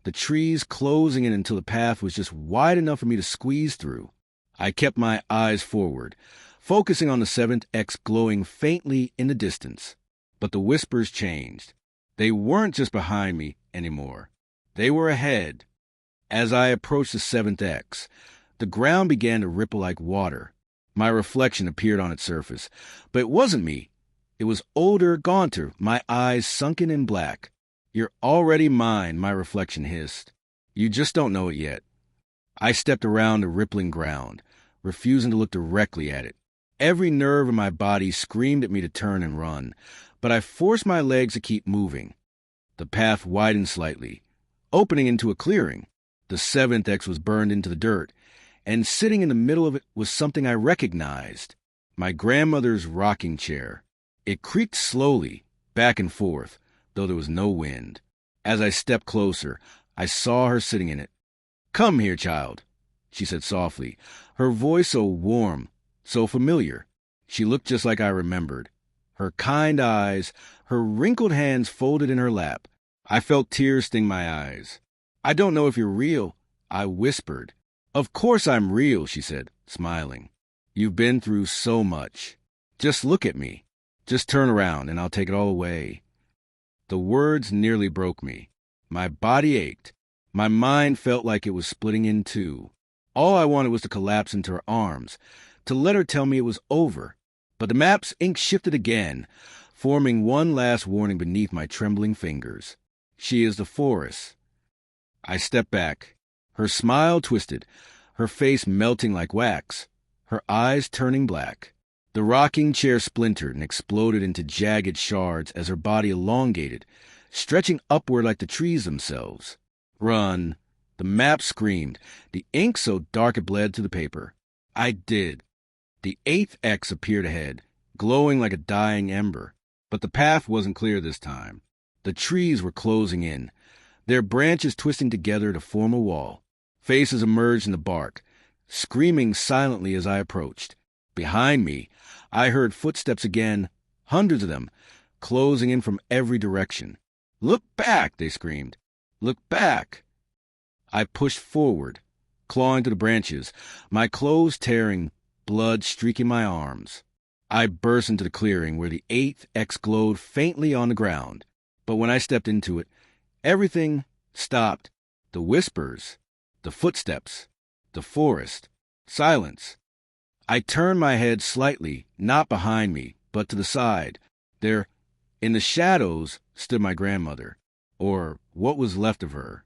the trees closing in until the path was just wide enough for me to squeeze through. I kept my eyes forward, focusing on the 7th X glowing faintly in the distance. But the whispers changed. They weren't just behind me anymore. They were ahead. As I approached the 7th X, the ground began to ripple like water. My reflection appeared on its surface, but it wasn't me. It was older, gaunter, my eyes sunken in black. "You're already mine," my reflection hissed. "You just don't know it yet." I stepped around the rippling ground, refusing to look directly at it. Every nerve in my body screamed at me to turn and run, but I forced my legs to keep moving. The path widened slightly, opening into a clearing. The 7th X was burned into the dirt, and sitting in the middle of it was something I recognized. My grandmother's rocking chair. It creaked slowly, back and forth, though there was no wind. As I stepped closer, I saw her sitting in it. "Come here, child," she said softly, her voice so warm, so familiar. She looked just like I remembered. Her kind eyes, her wrinkled hands folded in her lap. I felt tears sting my eyes. "I don't know if you're real," I whispered. "Of course I'm real," she said, smiling. "You've been through so much. Just look at me. Just turn around and I'll take it all away." The words nearly broke me. My body ached. My mind felt like it was splitting in two. All I wanted was to collapse into her arms, to let her tell me it was over. But the map's ink shifted again, forming one last warning beneath my trembling fingers. "She is the forest." I stepped back. Her smile twisted, her face melting like wax, her eyes turning black. The rocking chair splintered and exploded into jagged shards as her body elongated, stretching upward like the trees themselves. "Run!" The map screamed, the ink so dark it bled to the paper. I did. The 8th X appeared ahead, glowing like a dying ember. But the path wasn't clear this time. The trees were closing in, their branches twisting together to form a wall. Faces emerged in the bark, screaming silently as I approached. Behind me, I heard footsteps again, hundreds of them, closing in from every direction. "Look back!" they screamed. "Look back!" I pushed forward, clawing through the branches, my clothes tearing, blood streaking my arms. I burst into the clearing where the 8th X glowed faintly on the ground. But when I stepped into it, everything stopped. The whispers, the footsteps, the forest, silence. I turned my head slightly, not behind me, but to the side. There, in the shadows, stood my grandmother, or what was left of her.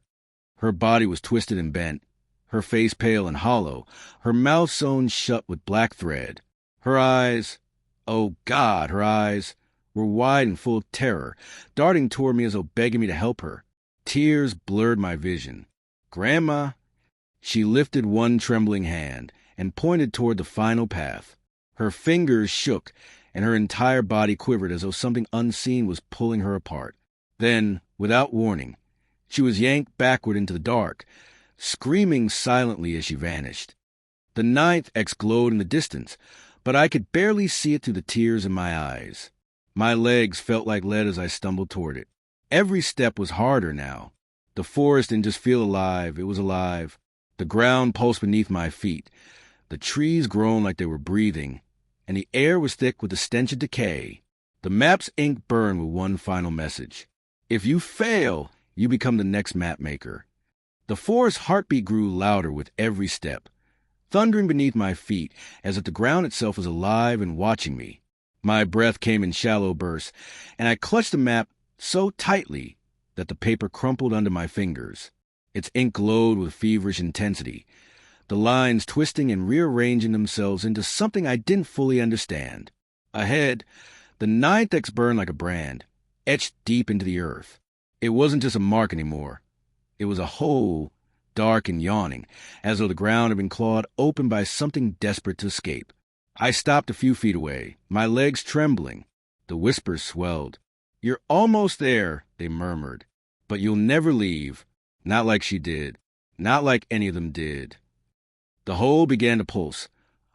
Her body was twisted and bent, her face pale and hollow, her mouth sewn shut with black thread. Her eyes, oh God, her eyes were wide and full of terror, darting toward me as though begging me to help her. Tears blurred my vision. "Grandma!" She lifted one trembling hand and pointed toward the final path. Her fingers shook, and her entire body quivered as though something unseen was pulling her apart. Then, without warning, she was yanked backward into the dark, screaming silently as she vanished. The ninth X glowed in the distance, but I could barely see it through the tears in my eyes. My legs felt like lead as I stumbled toward it. Every step was harder now. The forest didn't just feel alive, it was alive. The ground pulsed beneath my feet. The trees groaned like they were breathing, and the air was thick with the stench of decay. The map's ink burned with one final message. If you fail, you become the next map maker. The forest's heartbeat grew louder with every step, thundering beneath my feet as if the ground itself was alive and watching me. My breath came in shallow bursts, and I clutched the map so tightly that the paper crumpled under my fingers. Its ink glowed with feverish intensity, the lines twisting and rearranging themselves into something I didn't fully understand. Ahead, the ninth X burned like a brand, etched deep into the earth. It wasn't just a mark anymore. It was a hole, dark and yawning, as though the ground had been clawed open by something desperate to escape. I stopped a few feet away, my legs trembling. The whispers swelled. "You're almost there," they murmured. "But you'll never leave. Not like she did. Not like any of them did." The hole began to pulse,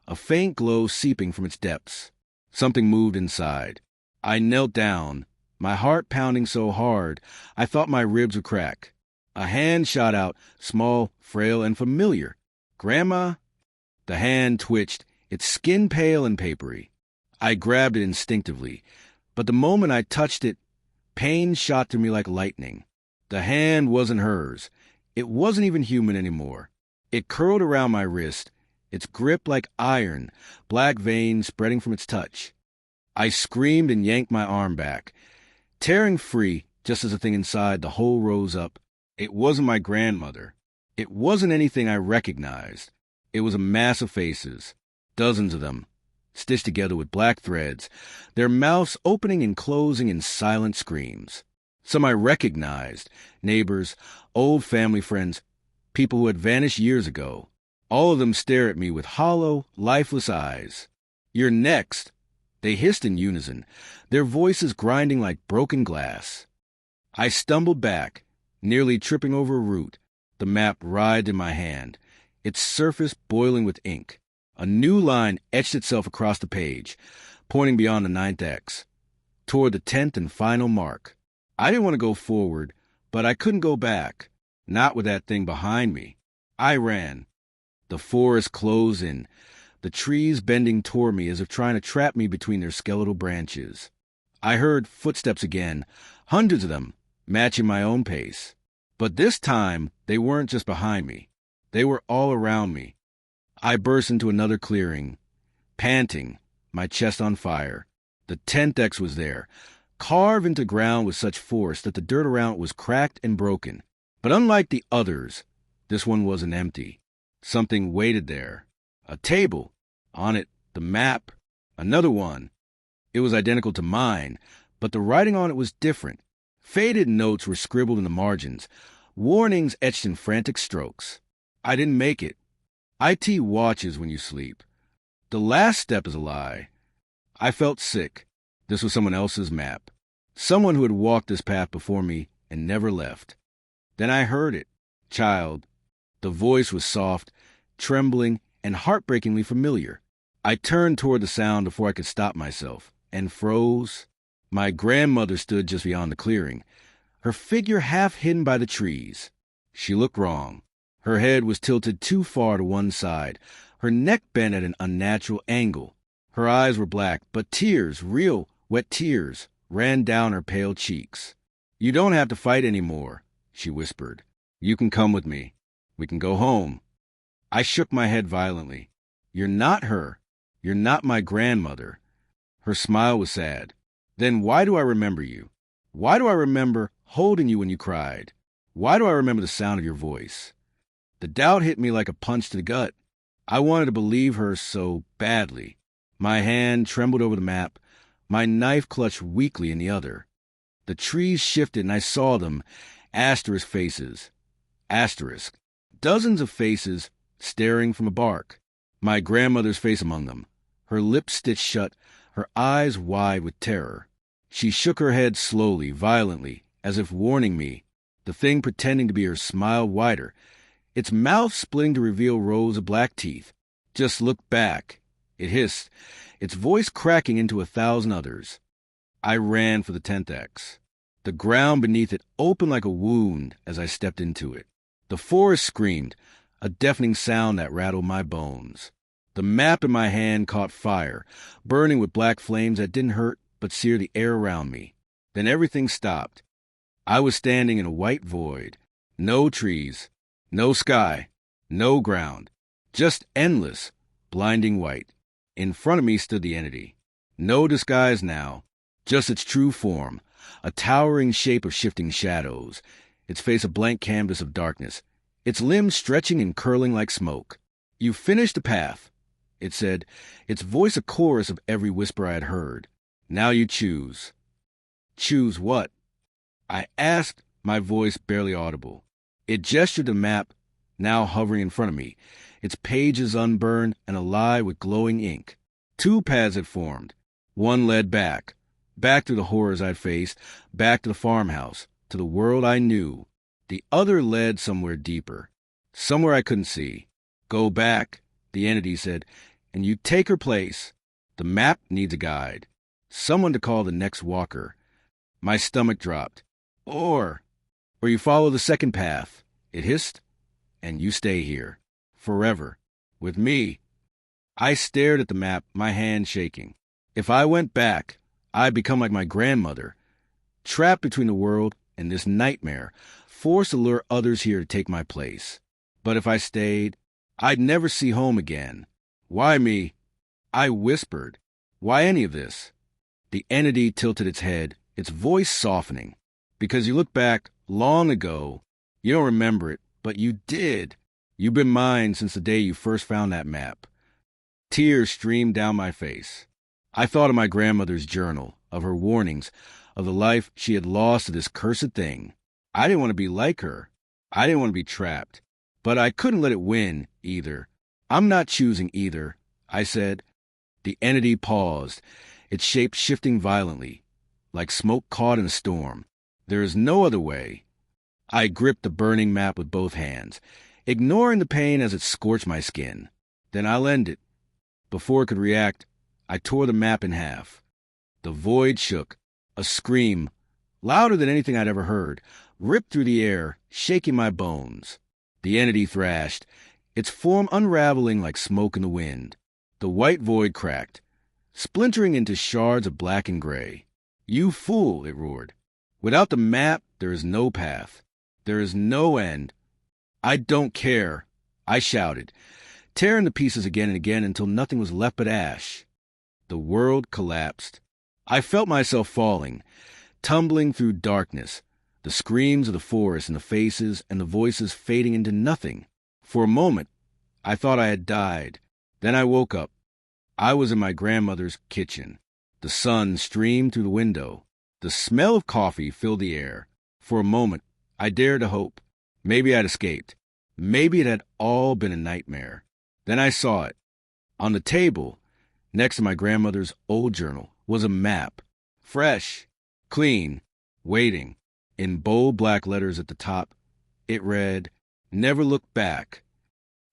a faint glow seeping from its depths. Something moved inside. I knelt down, my heart pounding so hard I thought my ribs would crack. A hand shot out, small, frail, and familiar. "Grandma?" The hand twitched, its skin pale and papery. I grabbed it instinctively, but the moment I touched it, pain shot through me like lightning. The hand wasn't hers. It wasn't even human anymore. It curled around my wrist, its grip like iron, black veins spreading from its touch. I screamed and yanked my arm back, tearing free just as the thing inside the hole rose up. It wasn't my grandmother. It wasn't anything I recognized. It was a mass of faces, dozens of them, stitched together with black threads, their mouths opening and closing in silent screams. Some I recognized, neighbors, old family friends, people who had vanished years ago. All of them stared at me with hollow, lifeless eyes. "You're next," they hissed in unison, their voices grinding like broken glass. I stumbled back, nearly tripping over a root. The map writhed in my hand, its surface boiling with ink. A new line etched itself across the page, pointing beyond the ninth X, toward the 10th and final mark. I didn't want to go forward, but I couldn't go back, not with that thing behind me. I ran. The forest closed in, the trees bending toward me as if trying to trap me between their skeletal branches. I heard footsteps again, hundreds of them, matching my own pace. But this time, they weren't just behind me. They were all around me. I burst into another clearing, panting, my chest on fire. The 10th X was there, carved into ground with such force that the dirt around it was cracked and broken. But unlike the others, this one wasn't empty. Something waited there. A table. On it, the map. Another one. It was identical to mine, but the writing on it was different. Faded notes were scribbled in the margins, warnings etched in frantic strokes. I didn't make it. IT watches when you sleep. The last step is a lie. I felt sick. This was someone else's map. Someone who had walked this path before me and never left. Then I heard it. "Child." The voice was soft, trembling, and heartbreakingly familiar. I turned toward the sound before I could stop myself, and froze. My grandmother stood just beyond the clearing, her figure half hidden by the trees. She looked wrong. Her head was tilted too far to one side, her neck bent at an unnatural angle. Her eyes were black, but tears, real, wet tears, ran down her pale cheeks. "You don't have to fight anymore," she whispered. "You can come with me. We can go home." I shook my head violently. "You're not her. You're not my grandmother." Her smile was sad. "Then why do I remember you? Why do I remember holding you when you cried? Why do I remember the sound of your voice?" The doubt hit me like a punch to the gut. I wanted to believe her so badly. My hand trembled over the map, my knife clutched weakly in the other. The trees shifted and I saw them, asterisk faces. Asterisk. Dozens of faces staring from a bark. My grandmother's face among them, her lips stitched shut, her eyes wide with terror. She shook her head slowly, violently, as if warning me. The thing pretending to be her smiled wider, its mouth splitting to reveal rows of black teeth. Just look back, it hissed, its voice cracking into 1,000 others. I ran for the 10th X. The ground beneath it opened like a wound as I stepped into it. The forest screamed, a deafening sound that rattled my bones. The map in my hand caught fire, burning with black flames that didn't hurt but seared the air around me. Then everything stopped. I was standing in a white void. No trees, no sky, no ground. Just endless, blinding white. In front of me stood the entity. No disguise now, just its true form, a towering shape of shifting shadows, its face a blank canvas of darkness, its limbs stretching and curling like smoke. "You finished the path," it said, its voice a chorus of every whisper I had heard. "Now you choose." "Choose what?" I asked, my voice barely audible. It gestured the map, now hovering in front of me, its pages unburned and alive with glowing ink. 2 paths had formed. One led back through the horrors I'd faced, back to the farmhouse, to the world I knew. The other led somewhere deeper, somewhere I couldn't see. "Go back," the entity said, "and you take her place. The map needs a guide, someone to call the next walker." My stomach dropped. Or you follow the 2nd path," it hissed, "and you stay here, forever, with me." I stared at the map, my hand shaking. If I went back, I'd become like my grandmother, trapped between the world and this nightmare, forced to lure others here to take my place. But if I stayed, I'd never see home again. "Why me?" I whispered. "Why any of this?" The entity tilted its head, its voice softening. "Because you look back long ago. You don't remember it, but you did. You've been mine since the day you first found that map." Tears streamed down my face. I thought of my grandmother's journal, of her warnings, of the life she had lost to this cursed thing. I didn't want to be like her. I didn't want to be trapped. But I couldn't let it win, either. "I'm not choosing either," I said. The entity paused, its shape shifting violently, like smoke caught in a storm. "There is no other way." I gripped the burning map with both hands, ignoring the pain as it scorched my skin. "Then I'll end it." Before it could react, I tore the map in half. The void shook. A scream, louder than anything I'd ever heard, ripped through the air, shaking my bones. The entity thrashed, its form unraveling like smoke in the wind. The white void cracked, splintering into shards of black and gray. "You fool," it roared. "Without the map, there is no path. There is no end." "I don't care," I shouted, tearing to pieces again and again until nothing was left but ash. The world collapsed. I felt myself falling, tumbling through darkness, the screams of the forest and the faces and the voices fading into nothing. For a moment, I thought I had died. Then I woke up. I was in my grandmother's kitchen. The sun streamed through the window. The smell of coffee filled the air. For a moment, I dared to hope. Maybe I'd escaped. Maybe it had all been a nightmare. Then I saw it. On the table, next to my grandmother's old journal, was a map. Fresh, clean, waiting. In bold black letters at the top, it read, "Never look back."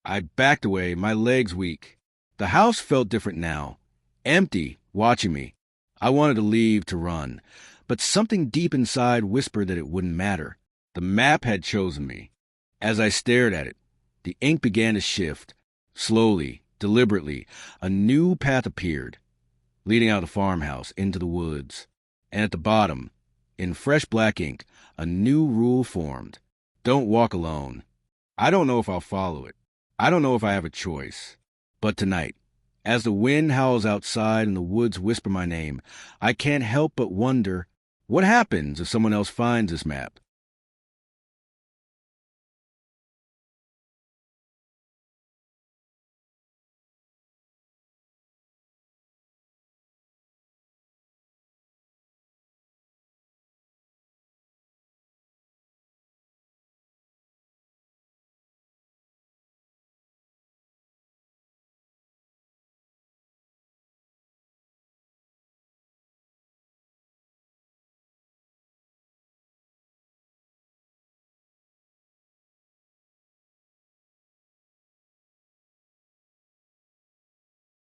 I backed away, my legs weak. The house felt different now. Empty, watching me. I wanted to leave, to run. But something deep inside whispered that it wouldn't matter. The map had chosen me. As I stared at it, the ink began to shift. Slowly, deliberately, a new path appeared, leading out of the farmhouse into the woods. And at the bottom, in fresh black ink, a new rule formed. Don't walk alone. I don't know if I'll follow it. I don't know if I have a choice. But tonight, as the wind howls outside and the woods whisper my name, I can't help but wonder, what happens if someone else finds this map?